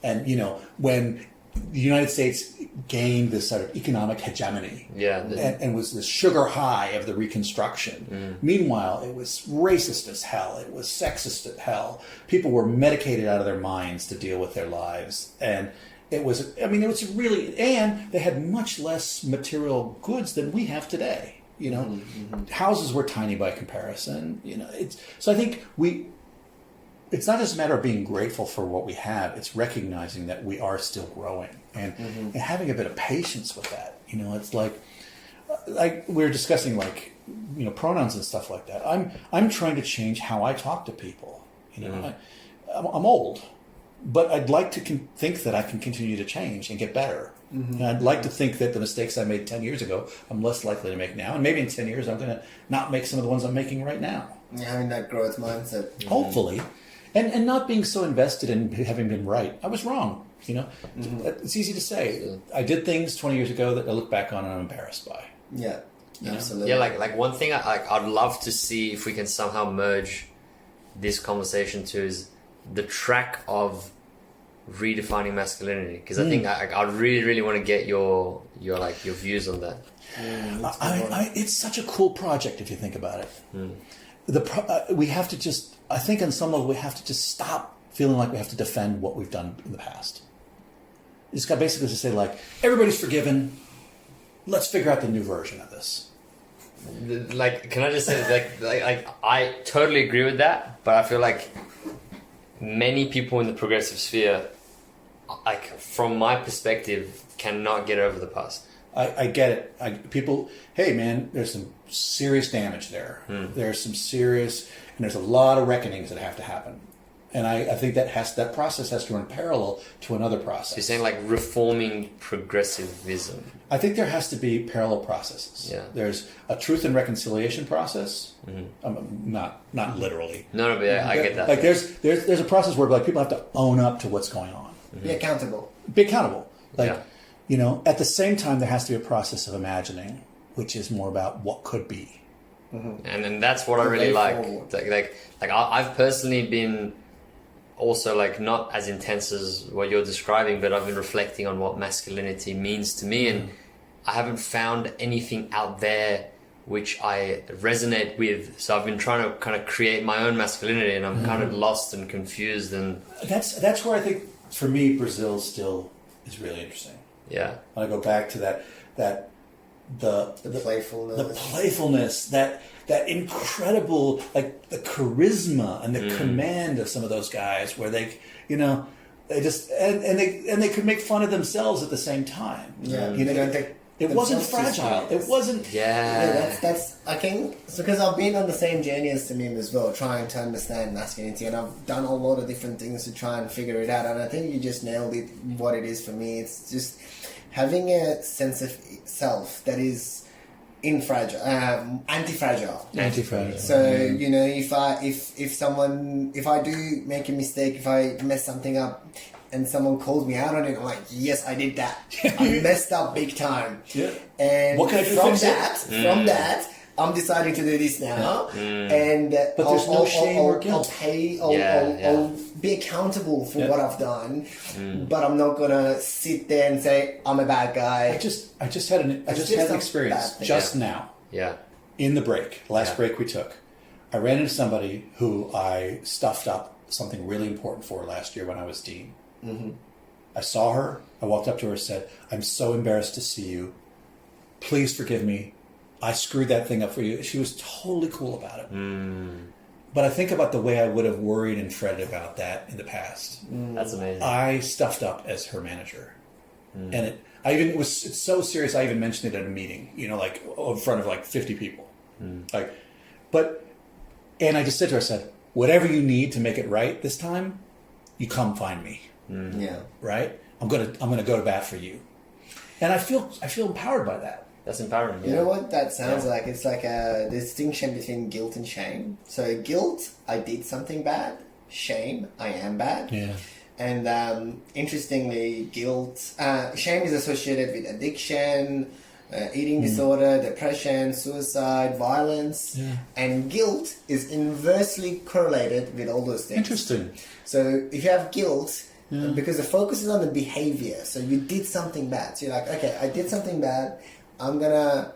and, you know, when the United States gained this sort of economic hegemony, and was this sugar high of the Reconstruction. Meanwhile, it was racist as hell. It was sexist as hell. People were medicated out of their minds to deal with their lives, and it was really, and they had much less material goods than we have today. You know, houses were tiny by comparison. You know, so I think it's not just a matter of being grateful for what we have. It's recognizing that we are still growing and having a bit of patience with that. You know, it's like we were discussing, like, you know, pronouns and stuff like that. I'm trying to change how I talk to people. You know, I'm old, but I'd like to think that I can continue to change and get better. And I'd like to think that the mistakes I made 10 years ago, I'm less likely to make now. And maybe in 10 years, I'm going to not make some of the ones I'm making right now. Having that growth mindset. Hopefully. And not being so invested in having been right. I was wrong, you know. It's easy to say. I did things 20 years ago that I look back on and I'm embarrassed by. Yeah, absolutely. Yeah, like one thing I'd love to see if we can somehow merge this conversation to is the track of redefining masculinity, because I think I really, really want to get your views on that. It's such a cool project if you think about it. We have to just, I think on some level, we have to just stop feeling like we have to defend what we've done in the past. It's got basically to say, like, everybody's forgiven. Let's figure out the new version of this. Like, can I just say, like I totally agree with that, but I feel like many people in the progressive sphere, like, from my perspective, cannot get over the past. I get it. People, hey man, there's some serious damage there. There's some serious, and there's a lot of reckonings that have to happen. And I think that process has to run parallel to another process. So you're saying like reforming progressivism. I think there has to be parallel processes. Yeah. There's a truth and reconciliation process. Not literally. No, but I get that. Like there's a process where like people have to own up to what's going on. Be accountable. Be accountable. Like, Yeah. you know, at the same time, there has to be a process of imagining, which is more about what could be. And then that's what I The really way like. forward. Like I've personally been also like not as intense as what you're describing, but I've been reflecting on what masculinity means to me, and I haven't found anything out there which I resonate with. So I've been trying to kind of create my own masculinity, and I'm kind of lost and confused. And That's where I think, for me, Brazil still is really interesting. yeah, When I go back to the playfulness, that incredible, like the charisma and the command of some of those guys, where they, you know, they just and they could make fun of themselves at the same time. Yeah, you know, they don't take it wasn't themselves too fragile. serious. It wasn't. yeah. That's I think it's because I've been on the same journey as Samim as well, trying to understand masculinity, and I've done a lot of different things to try and figure it out. And I think you just nailed it. What it is for me, it's just having a sense of self that is anti-fragile. Anti-fragile. So you know, if I do make a mistake, if I mess something up, and someone calls me out on it, I'm like, yes, I did that. I messed up big time. Yeah. And What can I do to from fix it? that, I'm deciding to do this now. And But there's no shame or guilt. I'll be accountable for what I've done, but I'm not gonna sit there and say I'm a bad guy. I just had an experience just now. Yeah. In the break, last break we took, I ran into somebody who I stuffed up something really important for last year when I was dean. I saw her. I walked up to her and said, "I'm so embarrassed to see you. Please forgive me. I screwed that thing up for you." She was totally cool about it. But I think about the way I would have worried and fretted about that in the past. That's amazing. I stuffed up as her manager, and it's so serious. I even mentioned it at a meeting, you know, like in front of like 50 people. And I just said to her, I said, "Whatever you need to make it right this time, you come find me." Yeah. Right? I'm gonna go to bat for you, and I feel empowered by that. That's empowering. You know what that sounds like? It's like a distinction between guilt and shame. So guilt, I did something bad. Shame, I am bad. Yeah. And interestingly, shame is associated with addiction, eating disorder, depression, suicide, violence. Yeah. And guilt is inversely correlated with all those things. Interesting. So if you have guilt, because the focus is on the behavior, so you did something bad. So you're like, okay, I did something bad. I'm gonna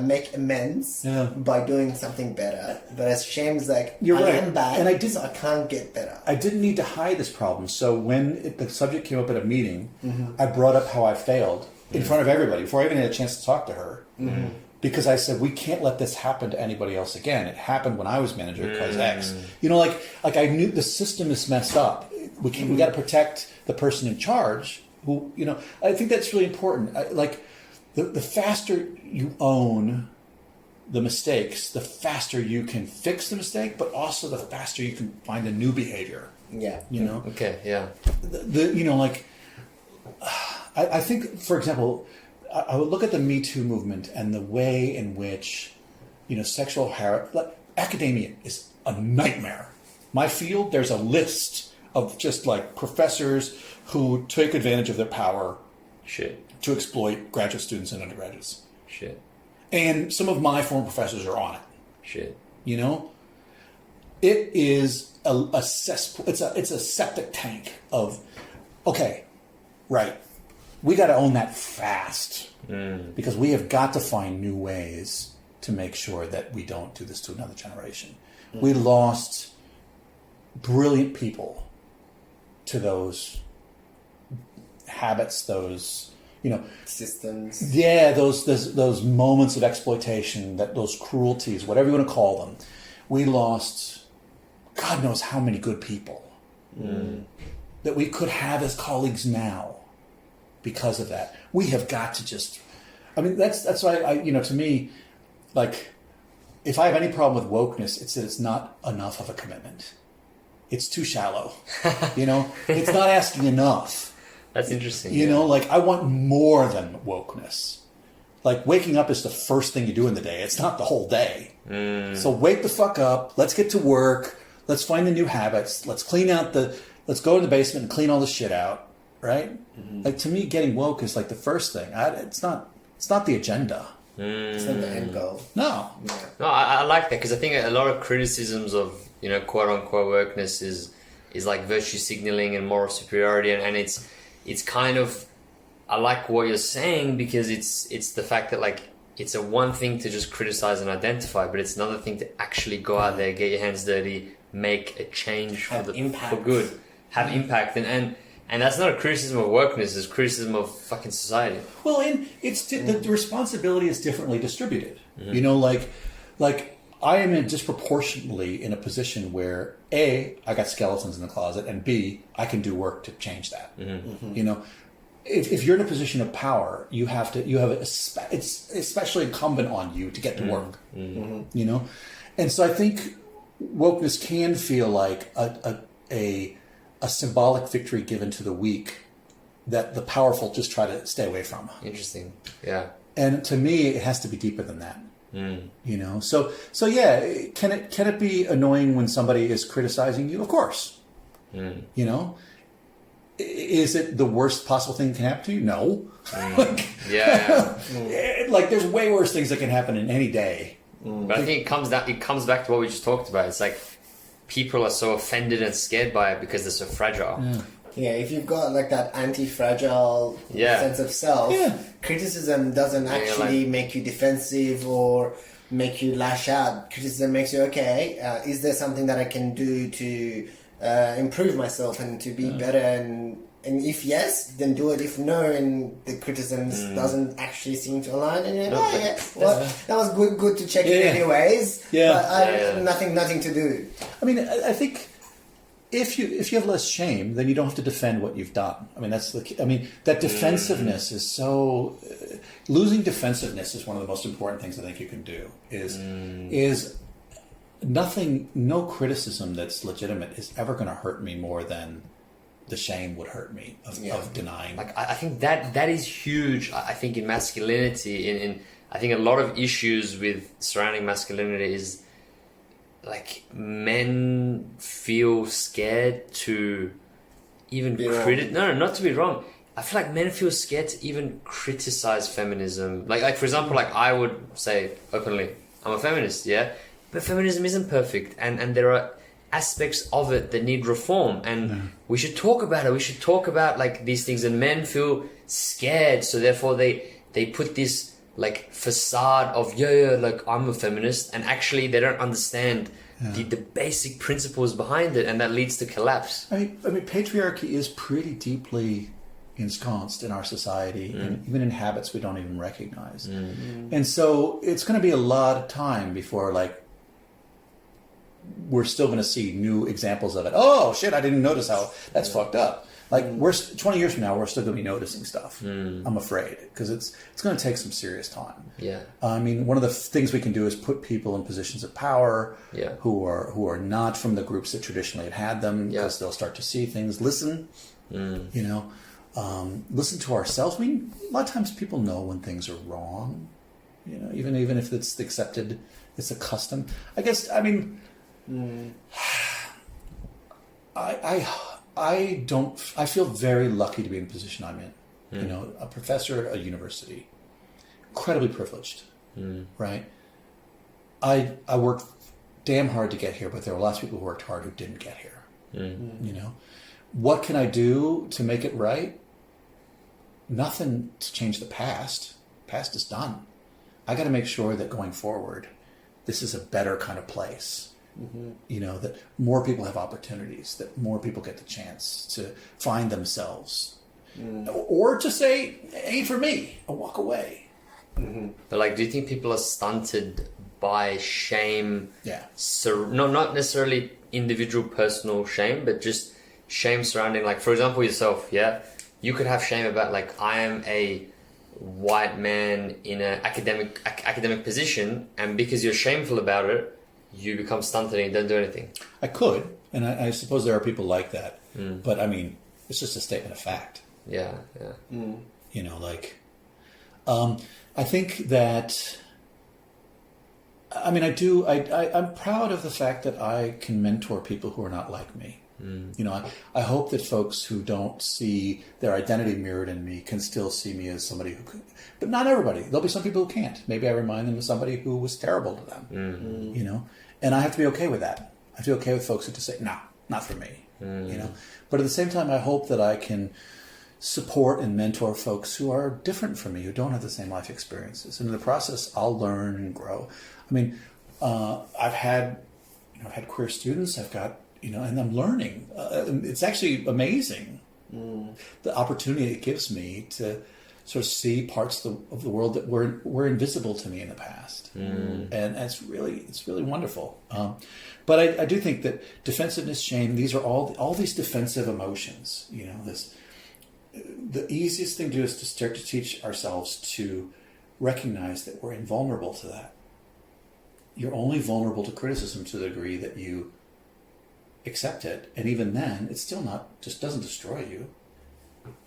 make amends by doing something better. But as shame is like, You're I right. am bad, And so I can't get better. I didn't need to hide this problem. So when the subject came up at a meeting, I brought up how I failed in front of everybody before I even had a chance to talk to her. Because I said, we can't let this happen to anybody else again. It happened when I was manager because X. You know, like I knew the system is messed up. We got to protect the person in charge. Who, you know, I think that's really important. The faster you own the mistakes, the faster you can fix the mistake, but also the faster you can find a new behavior. Yeah. You know. Okay. Yeah. I think, for example, I would look at the Me Too movement and the way in which, you know, sexual harassment. Academia is a nightmare. My field, there's a list of just like professors who take advantage of their power to exploit graduate students and undergraduates. And some of my former professors are on it. You know, it is a cesspool. It's a septic tank of, okay, right. We got to own that fast because we have got to find new ways to make sure that we don't do this to another generation. We lost brilliant people to those habits, those, you know, systems. Yeah, those moments of exploitation, those cruelties, whatever you want to call them. We lost God knows how many good people that we could have as colleagues now because of that. We have got to just I mean, that's why to me, like, if I have any problem with wokeness, it's that it's not enough of a commitment. It's too shallow. It's not asking enough. That's interesting. Like, I want more than wokeness. Like, waking up is the first thing you do in the day. It's not the whole day. So wake the fuck up. Let's get to work. Let's find the new habits. Let's let's go in the basement and clean all the shit out. Right? Mm-hmm. Like, to me, getting woke is like the first thing. It's not the agenda. It's not the end goal. No. Yeah. No, I like that, because I think a lot of criticisms of, quote unquote wokeness is like virtue signaling and moral superiority, and it's kind of, I like what you're saying, because it's the fact that, like, it's a one thing to just criticize and identify, but it's another thing to actually go out there, get your hands dirty, make a change for good, have impact, and that's not a criticism of wokeness; it's criticism of fucking society. Well, the responsibility is differently distributed. Mm-hmm. Like I am disproportionately in a position where A, I got skeletons in the closet, and B, I can do work to change that. Mm-hmm. Mm-hmm. If you're in a position of power, it's especially incumbent on you to get to work. Mm-hmm. And so I think wokeness can feel like a symbolic victory given to the weak that the powerful just try to stay away from. Interesting. Yeah. And to me, it has to be deeper than that. So yeah, can it be annoying when somebody is criticizing you? Of course. Is it the worst possible thing that can happen to you? No. Like, there's way worse things that can happen in any day. But I think it comes back to what we just talked about. It's like, people are so offended and scared by it because they're so fragile. Yeah, if you've got like that anti-fragile sense of self, criticism doesn't actually make you defensive or make you lash out. Criticism makes you, okay, is there something that I can do to improve myself and to be better? And if yes, then do it. If no, and the criticism doesn't actually seem to align, and you're like, that was good to check in anyways. But nothing to do. I mean, I think if you have less shame, then you don't have to defend what you've done. I mean, that defensiveness is so. Losing defensiveness is one of the most important things I think you can do. Is nothing, no criticism that's legitimate is ever going to hurt me more than the shame would hurt me of denying. Like, I think that is huge. I think in masculinity, in I think a lot of issues with surrounding masculinity is, like, men feel scared to even not to be wrong. I feel like men feel scared to even criticize feminism. Like for example, like, I would say openly, I'm a feminist, but feminism isn't perfect, and there are aspects of it that need reform, and we should talk about it. We should talk about, like, these things, and men feel scared, so therefore they put this, like, facade of like, I'm a feminist, and actually they don't understand the basic principles behind it, and that leads to collapse. I mean, patriarchy is pretty deeply ensconced in our society, and even in habits we don't even recognize. And so it's going to be a lot of time before, like, we're still going to see new examples of it. Oh shit! I didn't notice how that's fucked up. Like, we're 20 years from now, we're still going to be noticing stuff. I'm afraid, because it's going to take some serious time. I mean, one of the things we can do is put people in positions of power who are not from the groups that traditionally had them, because they'll start to see things. Listen, listen to ourselves. I mean, a lot of times people know when things are wrong. Even if it's accepted, it's a custom. I guess. I mean. I feel very lucky to be in the position I'm in. A professor at a university, incredibly privileged, right? I worked damn hard to get here, but there were lots of people who worked hard who didn't get here. What can I do to make it right? Nothing to change the past. Past is done. I got to make sure that going forward, this is a better kind of place. That more people have opportunities, that more people get the chance to find themselves, or to say, ain't for me, and walk away. But, like, do you think people are stunted by shame? Not necessarily individual personal shame, but just shame surrounding, like, for example, yourself. You could have shame about, like, I am a white man in an academic position, and because you're shameful about it, you become stunted and you don't do anything. I could, and I suppose there are people like that. But I mean, it's just a statement of fact. Yeah. You know, like, I think that, I mean, I'm proud of the fact that I can mentor people who are not like me. You know, I hope that folks who don't see their identity mirrored in me can still see me as somebody who could, but not everybody. There'll be some people who can't. Maybe I remind them of somebody who was terrible to them, you know, and I have to be okay with that. I have to be okay with folks who just say, no, not for me, you know, but at the same time, I hope that I can support and mentor folks who are different from me, who don't have the same life experiences. And in the process, I'll learn and grow. I mean, I've had queer students, I've got, you know, and I'm learning. It's actually amazing, the opportunity it gives me to sort of see parts of the world that were invisible to me in the past, and it's really wonderful. But I do think that defensiveness, shame, these are all these defensive emotions. You know, the easiest thing to do is to start to teach ourselves to recognize that we're invulnerable to that. You're only vulnerable to criticism to the degree that you accept it, and even then, it's still just doesn't destroy you.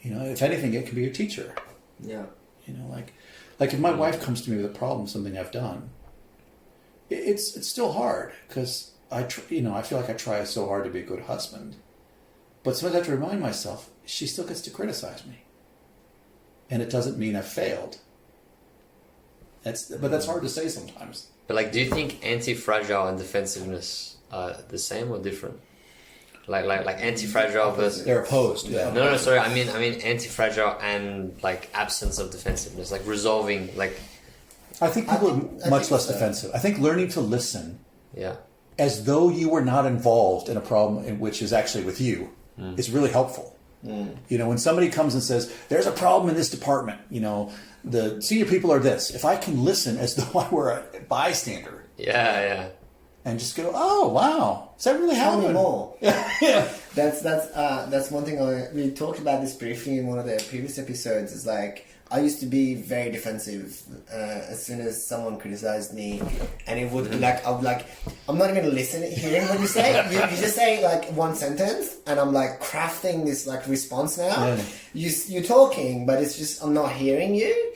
You know, if anything, it can be your teacher. Yeah. You know, like if my wife comes to me with a problem, something I've done, it's still hard because I feel like I try so hard to be a good husband, but sometimes I have to remind myself she still gets to criticize me, and it doesn't mean I've failed. But that's hard to say sometimes. But like, do you think anti-fragile and defensiveness are the same or different? Like anti-fragile versus... They're opposed. Yeah. No, sorry. I mean anti-fragile and like absence of defensiveness, like resolving, like... I think people are much less defensive. I think learning to listen as though you were not involved in a problem which is actually with you is really helpful. You know, when somebody comes and says, there's a problem in this department, you know, the senior people are this. If I can listen as though I were a bystander. Yeah. And just go, oh, wow. Is that really happening? Tell me more. Yeah. That's one thing. We talked about this briefly in one of the previous episodes. Is like, I used to be very defensive as soon as someone criticized me, and it would be like, I'm not even hearing what you say. You just say like one sentence, and I'm like crafting this like response now. Yeah. You're talking, but it's just I'm not hearing you.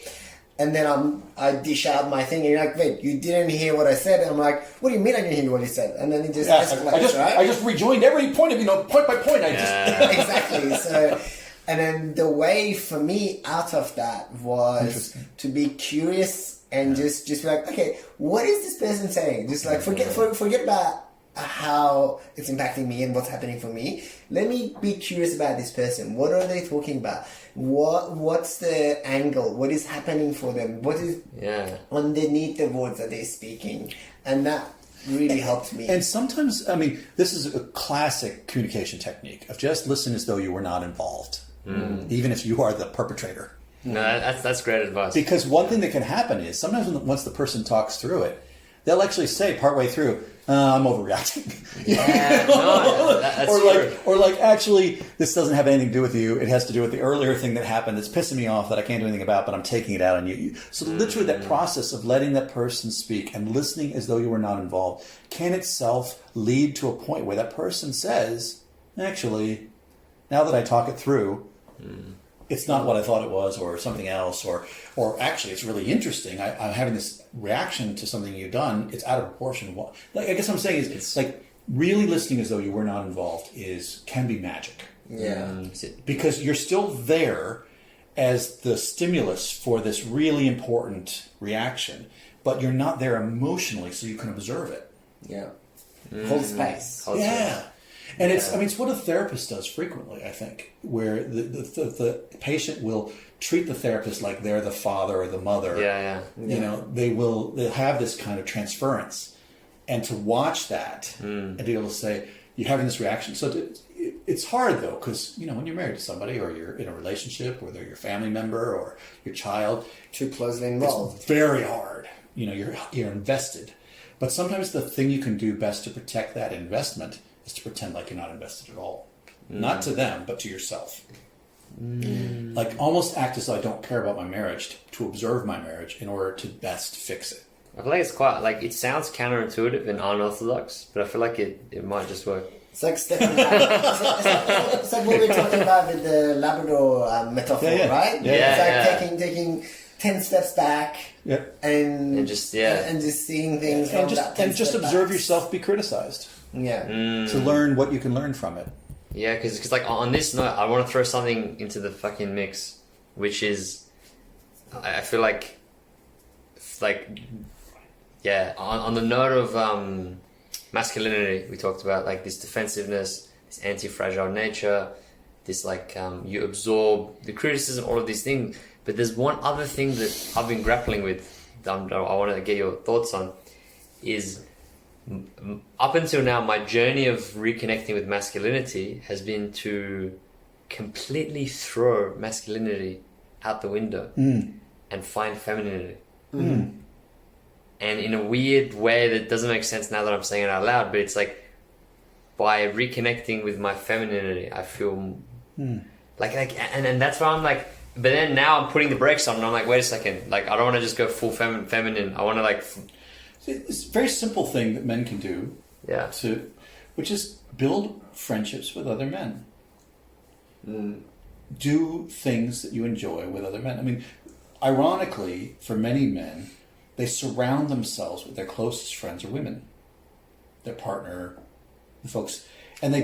And then I dish out my thing, and you're like, wait, you didn't hear what I said. And I'm like, what do you mean I didn't hear what you said? And then it just escalates, right? I just rejoined every point of, point by point. Exactly. So, and then the way for me out of that was to be curious and just be like, okay, what is this person saying? Just like forget about how it's impacting me and what's happening for me. Let me be curious about this person. What are they talking about? What's the angle? What is happening for them? What is underneath the words that they're speaking? And that really helped me. And sometimes, I mean, this is a classic communication technique of just listen as though you were not involved, even if you are the perpetrator. No, that's great advice. Because one thing that can happen is sometimes once the person talks through it, they'll actually say partway through, I'm overreacting. That's true. Or like, actually, this doesn't have anything to do with you. It has to do with the earlier thing that happened that's pissing me off that I can't do anything about, but I'm taking it out on you. So literally that process of letting that person speak and listening as though you were not involved can itself lead to a point where that person says, actually, now that I talk it through, it's not what I thought it was, or something else, or actually it's really interesting. I'm having this reaction to something you've done. It's out of proportion. I guess what I'm saying is, it's like really listening as though you were not involved can be magic. Yeah. Because you're still there as the stimulus for this really important reaction, but you're not there emotionally, so you can observe it. Yeah. Hold space. Yeah. And it's what a therapist does frequently, I think, where the patient will treat the therapist like they're the father or the mother. Yeah. You know, they'll have this kind of transference, and to watch that and to be able to say, you're having this reaction. So it's hard though, because when you're married to somebody or you're in a relationship, whether your family member or your child, too closely involved, it's very hard. You're invested, but sometimes the thing you can do best to protect that investment is to pretend like you're not invested at all. Not to them, but to yourself. Like almost act as though I don't care about my marriage to observe my marriage in order to best fix it. I feel like it's quite like it sounds counterintuitive and unorthodox, but I feel like it might just work. It's like stepping back. It's like what we were talking about with the Labrador metaphor, right? Yeah, it's like taking 10 steps back and just seeing things and just observe yourself be criticized. To learn what you can learn from it. Yeah, because like on this note, I want to throw something into the fucking mix, which is, I feel like on the note of masculinity, we talked about like this defensiveness, this anti-fragile nature, this like you absorb the criticism, all of these things. But there's one other thing that I've been grappling with. I want to get your thoughts on. Is up until now, my journey of reconnecting with masculinity has been to completely throw masculinity out the window and find femininity. And in a weird way that doesn't make sense now that I'm saying it out loud, but it's like by reconnecting with my femininity, I feel like and that's why I'm like, but then now I'm putting the brakes on and I'm like, wait a second, like I don't want to just go full feminine. I want to like... It's a very simple thing that men can do, which is build friendships with other men. Do things that you enjoy with other men. I mean, ironically, for many men, they surround themselves with their closest friends or women, their partner, the folks, and they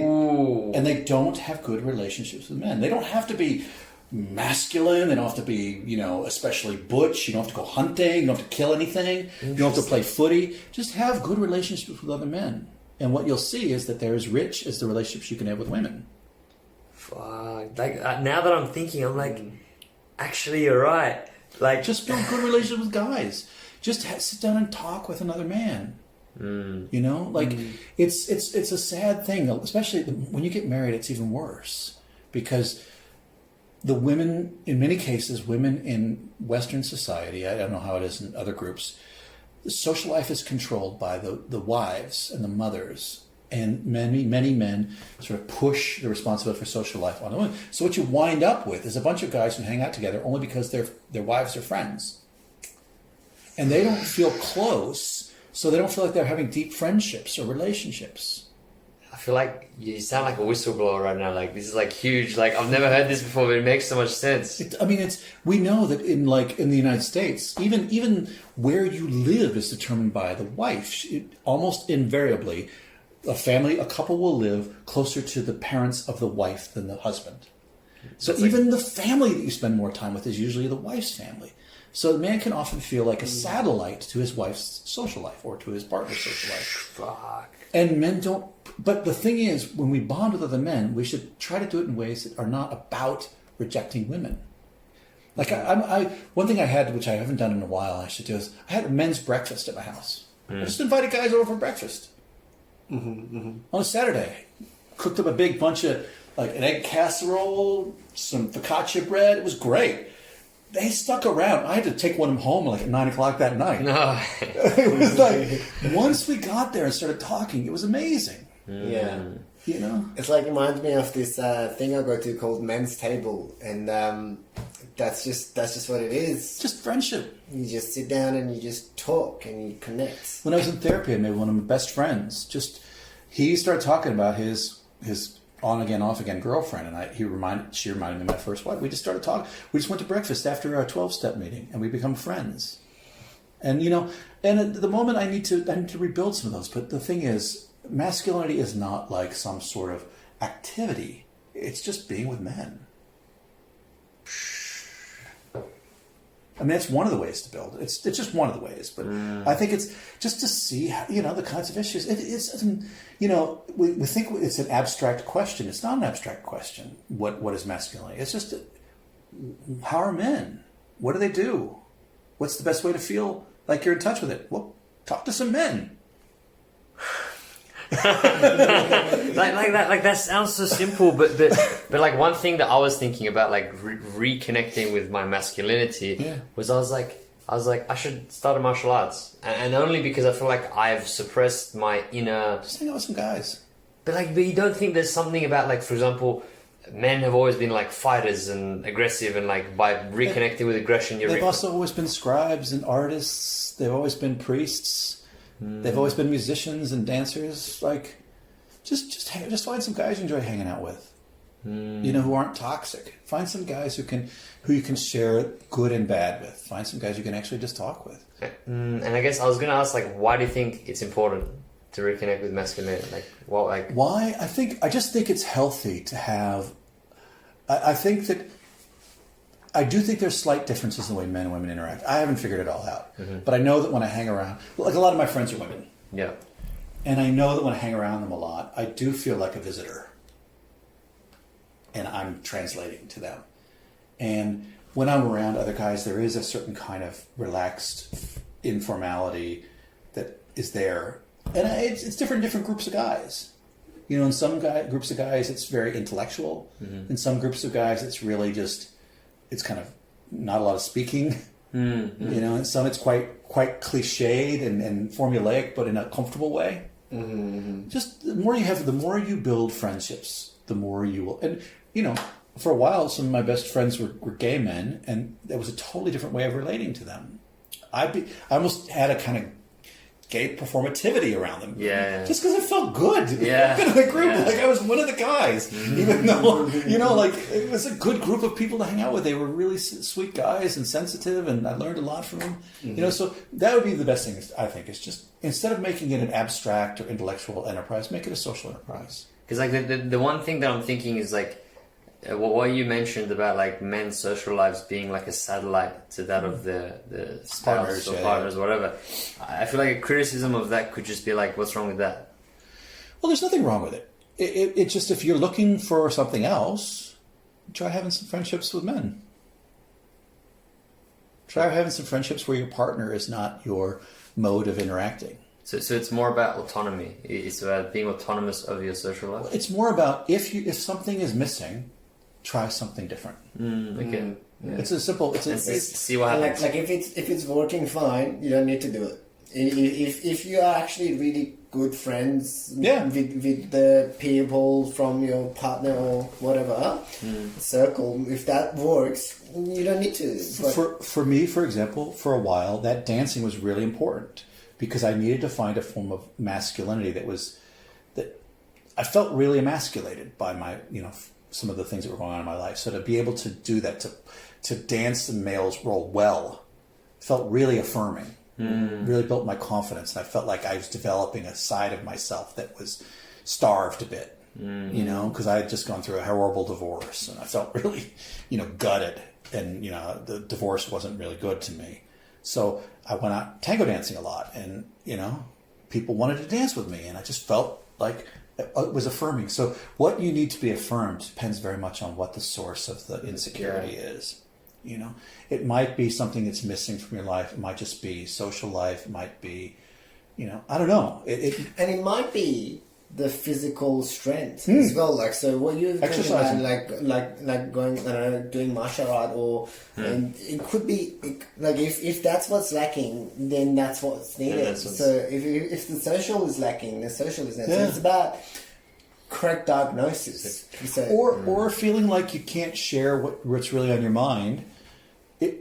don't have good relationships with men. They don't have to be masculine. They don't have to be, especially butch. You don't have to go hunting. You don't have to kill anything. You don't have to play footy. Just have good relationships with other men. And what you'll see is that they're as rich as the relationships you can have with women. Fuck. Like, now that I'm thinking, I'm like, actually, you're right. Like, just build good relationships with guys. Just sit down and talk with another man. It's a sad thing, especially when you get married. It's even worse because the women, in many cases, women in Western society, I don't know how it is in other groups, the social life is controlled by the wives and the mothers, and many men sort of push the responsibility for social life on the women. So what you wind up with is a bunch of guys who hang out together only because their wives are friends. And they don't feel close, so they don't feel like they're having deep friendships or relationships. I feel like you sound like a whistleblower right now. Like, this is like huge. Like, I've never heard this before, but it makes so much sense. We know that in the United States, even where you live is determined by the wife. Almost invariably, a couple will live closer to the parents of the wife than the husband. So even the family that you spend more time with is usually the wife's family. So the man can often feel like a satellite to his wife's social life or to his partner's social life. Fuck. And men don't... But the thing is, when we bond with other men, we should try to do it in ways that are not about rejecting women. Like, one thing I had, which I haven't done in a while, I should do, is I had a men's breakfast at my house. I just invited guys over for breakfast. On a Saturday. Cooked up a big bunch of, like, an egg casserole, some focaccia bread. It was great. They stuck around. I had to take one of them home like at 9 o'clock that night. No. It was like, once we got there and started talking, it was amazing. Yeah. It's like, it reminds me of this thing I go to called Men's Table. And that's just what it is. Just friendship. You just sit down and you just talk and you connect. When I was in therapy, I made one of my best friends. He started talking about his on again, off again girlfriend, and she reminded me of my first wife. We just started talking. We just went to breakfast after our 12-step meeting, and we become friends. And and at the moment I need to rebuild some of those. But the thing is, masculinity is not like some sort of activity. It's just being with men. I mean, that's one of the ways to build it. It's just one of the ways, but I think it's just to see, the kinds of issues. We think it's an abstract question. It's not an abstract question. What is masculinity? It's just, how are men? What do they do? What's the best way to feel like you're in touch with it? Well, talk to some men. that sounds so simple, but like one thing that I was thinking about, like reconnecting with my masculinity, was I was like I should start a martial arts, and only because I feel like I've suppressed my inner. Just hang out with some guys. But you don't think there's something about, like, for example, men have always been like fighters and aggressive, and like by reconnecting with aggression, they've also always been scribes and artists. They've always been priests. They've always been musicians and dancers. Like, just find some guys you enjoy hanging out with. You know, who aren't toxic. Find some guys who you can share good and bad with. Find some guys you can actually just talk with. And I guess I was going to ask, like, why do you think it's important to reconnect with masculinity? Like, what, like... Why? I just think it's healthy to have... I do think there's slight differences in the way men and women interact. I haven't figured it all out. But I know that when I hang around... Like, a lot of my friends are women. Yeah. And I know that when I hang around them a lot, I do feel like a visitor. And I'm translating to them. And when I'm around other guys, there is a certain kind of relaxed informality that is there. And it's different groups of guys. You know, in some groups of guys, it's very intellectual. In some groups of guys, it's really just, it's kind of not a lot of speaking. You know, in some it's quite cliched and formulaic, but in a comfortable way. Just the more you have, the more you build friendships, the more you will. And, you know, for a while, some of my best friends were gay men, and there was a totally different way of relating to them. I almost had a kind of gay performativity around them. Yeah. Just because it felt good. Yeah. In the group, like I was one of the guys, even though, you know, like it was a good group of people to hang out with. They were really sweet guys and sensitive, and I learned a lot from them. You know, so that would be the best thing, I think, is just instead of making it an abstract or intellectual enterprise, make it a social enterprise. Because like the one thing that I'm thinking is like, what you mentioned about like men's social lives being like a satellite to that of the spouse or partners, whatever. I feel like a criticism of that could just be like, what's wrong with that? Well, there's nothing wrong with it. It's just if you're looking for something else, try having some friendships with men. Try having some friendships where your partner is not your mode of interacting. So it's more about autonomy. It's about being autonomous of your social life. It's more about if something is missing, try something different. Okay. Yeah. It's a simple. See what happens. Like if it's working fine, you don't need to do it. If you are actually really good friends with the people from your partner or whatever circle, if that works, you don't need to. For me, for example, for a while, that dancing was really important because I needed to find a form of masculinity that I felt really emasculated by my, you know, some of the things that were going on in my life. So to be able to do that, to dance the male's role well, felt really affirming. Really built my confidence, and I felt like I was developing a side of myself that was starved a bit. You know, because I had just gone through a horrible divorce, and I felt really, you know, gutted, and you know, the divorce wasn't really good to me. So I went out tango dancing a lot, and you know, people wanted to dance with me, and I just felt like it was affirming. So what you need to be affirmed depends very much on what the source of the insecurity is. You know, it might be something that's missing from your life. It might just be social life. It might be, you know, I don't know. And it might be the physical strength as well. Like, so what you're talking about, like going, doing martial art, or and it could be like if that's what's lacking, then that's what's needed. So if the social is lacking, the social is needed. So it's about correct diagnosis, or feeling like you can't share what's really on your mind.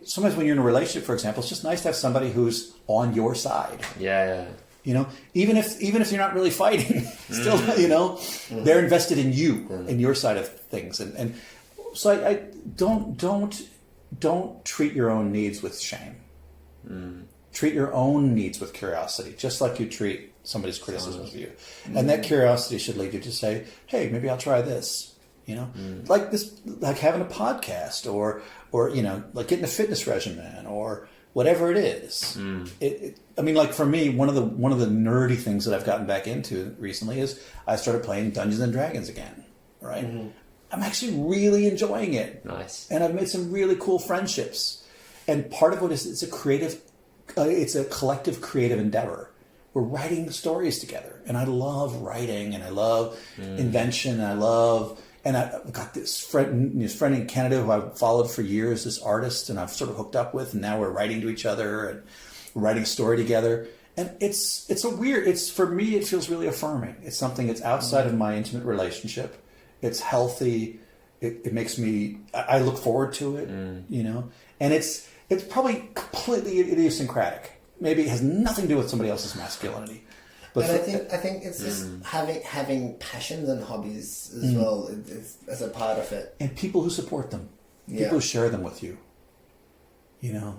Sometimes when you're in a relationship, for example, it's just nice to have somebody who's on your side. Yeah. You know, even if you're not really fighting, still, you know, they're invested in you, in your side of things, and so I don't treat your own needs with shame. Treat your own needs with curiosity, just like you treat somebody's criticism of you, and that curiosity should lead you to say, "Hey, maybe I'll try this." You know, like this, like having a podcast, or you know, like getting a fitness regimen, or whatever it is. I mean, like for me, one of the nerdy things that I've gotten back into recently is I started playing Dungeons and Dragons again. Right, I'm actually really enjoying it. Nice, and I've made some really cool friendships. And part of it is it's a collective creative endeavor. We're writing stories together, and I love writing, and I love invention, and I've got this friend in Canada who I've followed for years, this artist, and I've sort of hooked up with, and now we're writing to each other and we're writing a story together. And for me, it feels really affirming. It's something that's outside of my intimate relationship. It's healthy. It makes me. I look forward to it. You know, and it's probably completely idiosyncratic. Maybe it has nothing to do with somebody else's masculinity. But I think it's just having passions and hobbies as well as a part of it, and people who support them, Yeah. people who share them with you. You know,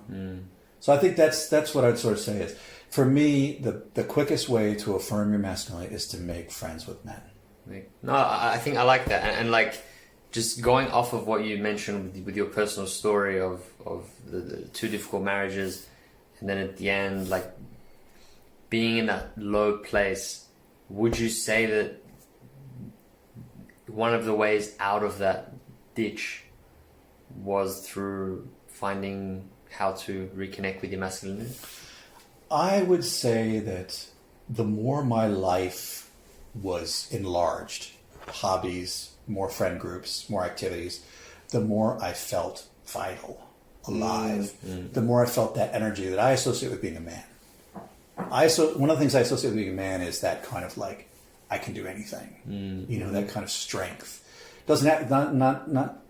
so I think that's what I'd sort of say is, for me, the quickest way to affirm your masculinity is to make friends with men. No, I think I like that, and like just going off of what you mentioned with your personal story of the two difficult marriages, and then at the end, like being in that low place. Would you say that one of the ways out of that ditch was through finding how to reconnect with your masculinity? I would say that the more my life was enlarged, hobbies, more friend groups, more activities, the more I felt vital, alive, the more I felt that energy that I associate with being a man. One of the things I associate with being a man is that kind of like, I can do anything, you know, that kind of strength. Doesn't have, not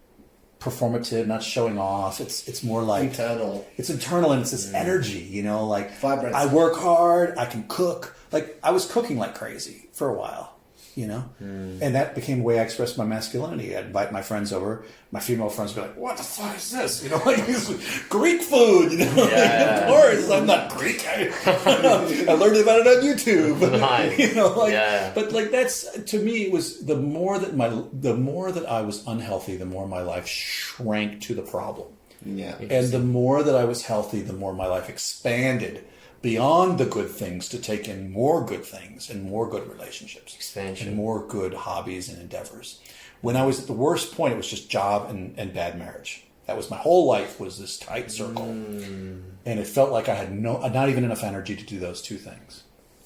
performative, not showing off. It's more like internal. It's internal, and it's this energy, you know, like Vibrant. I work hard, I can cook. Like I was cooking like crazy for a while, you know, and that became the way I expressed my masculinity. I'd invite my friends over. My female friends would be like, "What the fuck is this?" You know, like this is Greek food. You know, Yeah. of course I'm not Greek. I learned about it on YouTube. Nice. You know, like, Yeah. but like that's, to me, it was the more that I was unhealthy, the more my life shrank to the problem. Yeah. And the more that I was healthy, the more my life expanded beyond the good things to take in more good things and more good relationships. Expansion. And more good hobbies and endeavors. When I was at the worst point, it was just job and bad marriage. That was my whole life, was this tight circle. And it felt like I had not even enough energy to do those two things.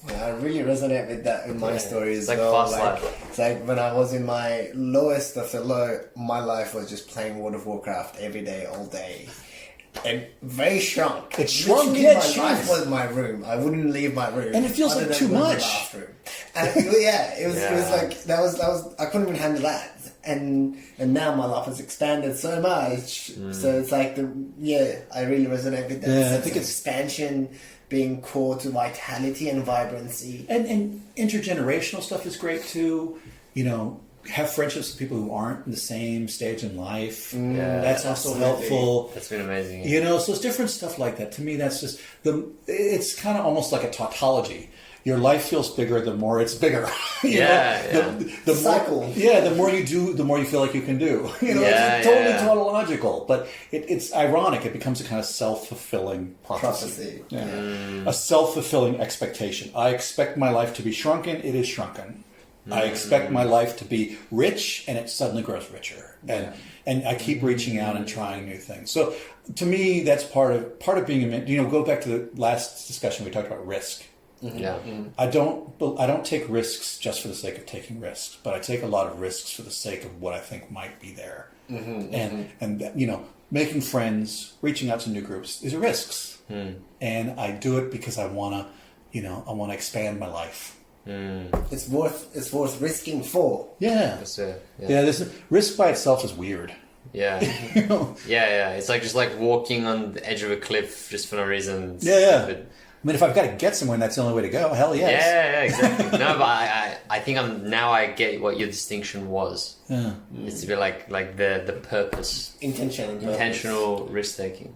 Yeah, I really resonate with that in my story as like well. fast life. It's like when I was in my lowest of the low, my life was just playing World of Warcraft every day, all day. And very shrunk. It shrunk, Literally, yeah, it my shrunk. life was my room. I wouldn't leave my room. And it feels other like than too go to the much. bathroom. And it was Yeah. like that was I couldn't even handle that. And now my life has expanded so much. So it's like I really resonate with that. Yeah, I sense think of it's expansion being core to vitality and vibrancy. And intergenerational stuff is great too. You know, have friendships with people who aren't in the same stage in life. Yeah, that's also absolutely. helpful. That's been amazing. You know, so it's different stuff like that. To me, that's just it's kind of almost like a tautology. Your life feels bigger the more it's bigger. You know? The Cycle. More, yeah, the more you do, the more you feel like you can do. You know, Yeah, it's totally yeah. tautological, but it's ironic. It becomes a kind of self-fulfilling Prophecy. Yeah. A self-fulfilling expectation. I expect my life to be shrunken. It is shrunken. I expect my life to be rich, and it suddenly grows richer. And I keep reaching out and trying new things. So to me, that's part of being a man. You know, go back to the last discussion we talked about risk. Yeah. I don't take risks just for the sake of taking risks, but I take a lot of risks for the sake of what I think might be there. And you know, making friends, reaching out to new groups, these are risks. And I do it because I want to expand my life. It's worth risking for. Yeah. That's it. Yeah, risk by itself is weird. Yeah. You know? Yeah. It's like just like walking on the edge of a cliff just for no reason. It's Yeah. stupid. I mean, if I've got to get somewhere and that's the only way to go, hell yes. Yeah, exactly. No, but I think I get what your distinction was. Yeah. It's to be like the purpose, intentional risk taking.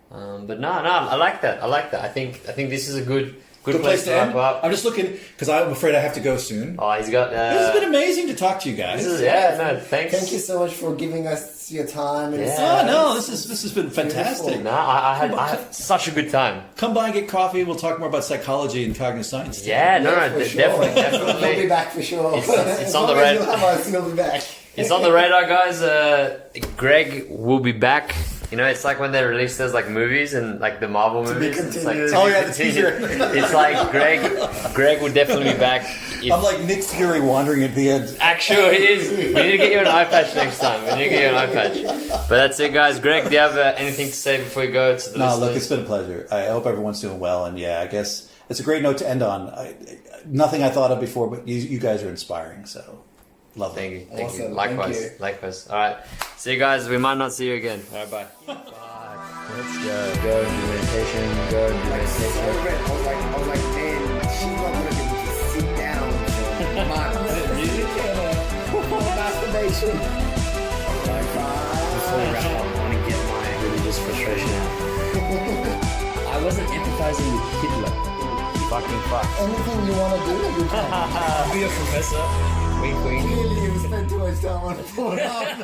But no, I like that. I think this is a good place to wrap end. up. I'm just looking because I'm afraid I have to go soon. Oh, he's got. This has been amazing to talk to you guys. Thanks. Thank you so much for giving us your time. And Oh no, this has been fantastic. No, I had such a good time. Come by and get coffee. We'll talk more about psychology and cognitive science. Yeah, for sure. definitely. We'll be back for sure. It's As on long the as red. you'll have us, we'll be back. It's on the radar, guys. Greg will be back. You know, it's like when they release those like movies and like the Marvel be movies. It's like, continued. to Oh, be yeah, the continued. teaser. It's like Greg will definitely be back. If, I'm like Nick Fury wandering at the end. Actually, it is. We need to get you an eye patch next time. We need to get you an eye patch. But that's it, guys. Greg, do you have anything to say before we go to the No, listeners? look, it's been a pleasure. I hope everyone's doing well, and yeah, I guess it's a great note to end on. Nothing I thought of before, but you guys are inspiring. So, Lovely. Thank you. Thank you. Awesome. Likewise. Thank you. Likewise. All right. See you guys. We might not see you again. All right. Bye. Bye. Let's go. Go do meditation. Go do meditation. I was like, man, she's not gonna be able to sit down for months. Masturbation. Before we wrap up, I want to get my religious frustration out. I wasn't empathizing with Hitler. Fucking fuck. Anything you want to do, you can. Be a professor. Wink, wink. Clearly, you spent too much time on Pornhub.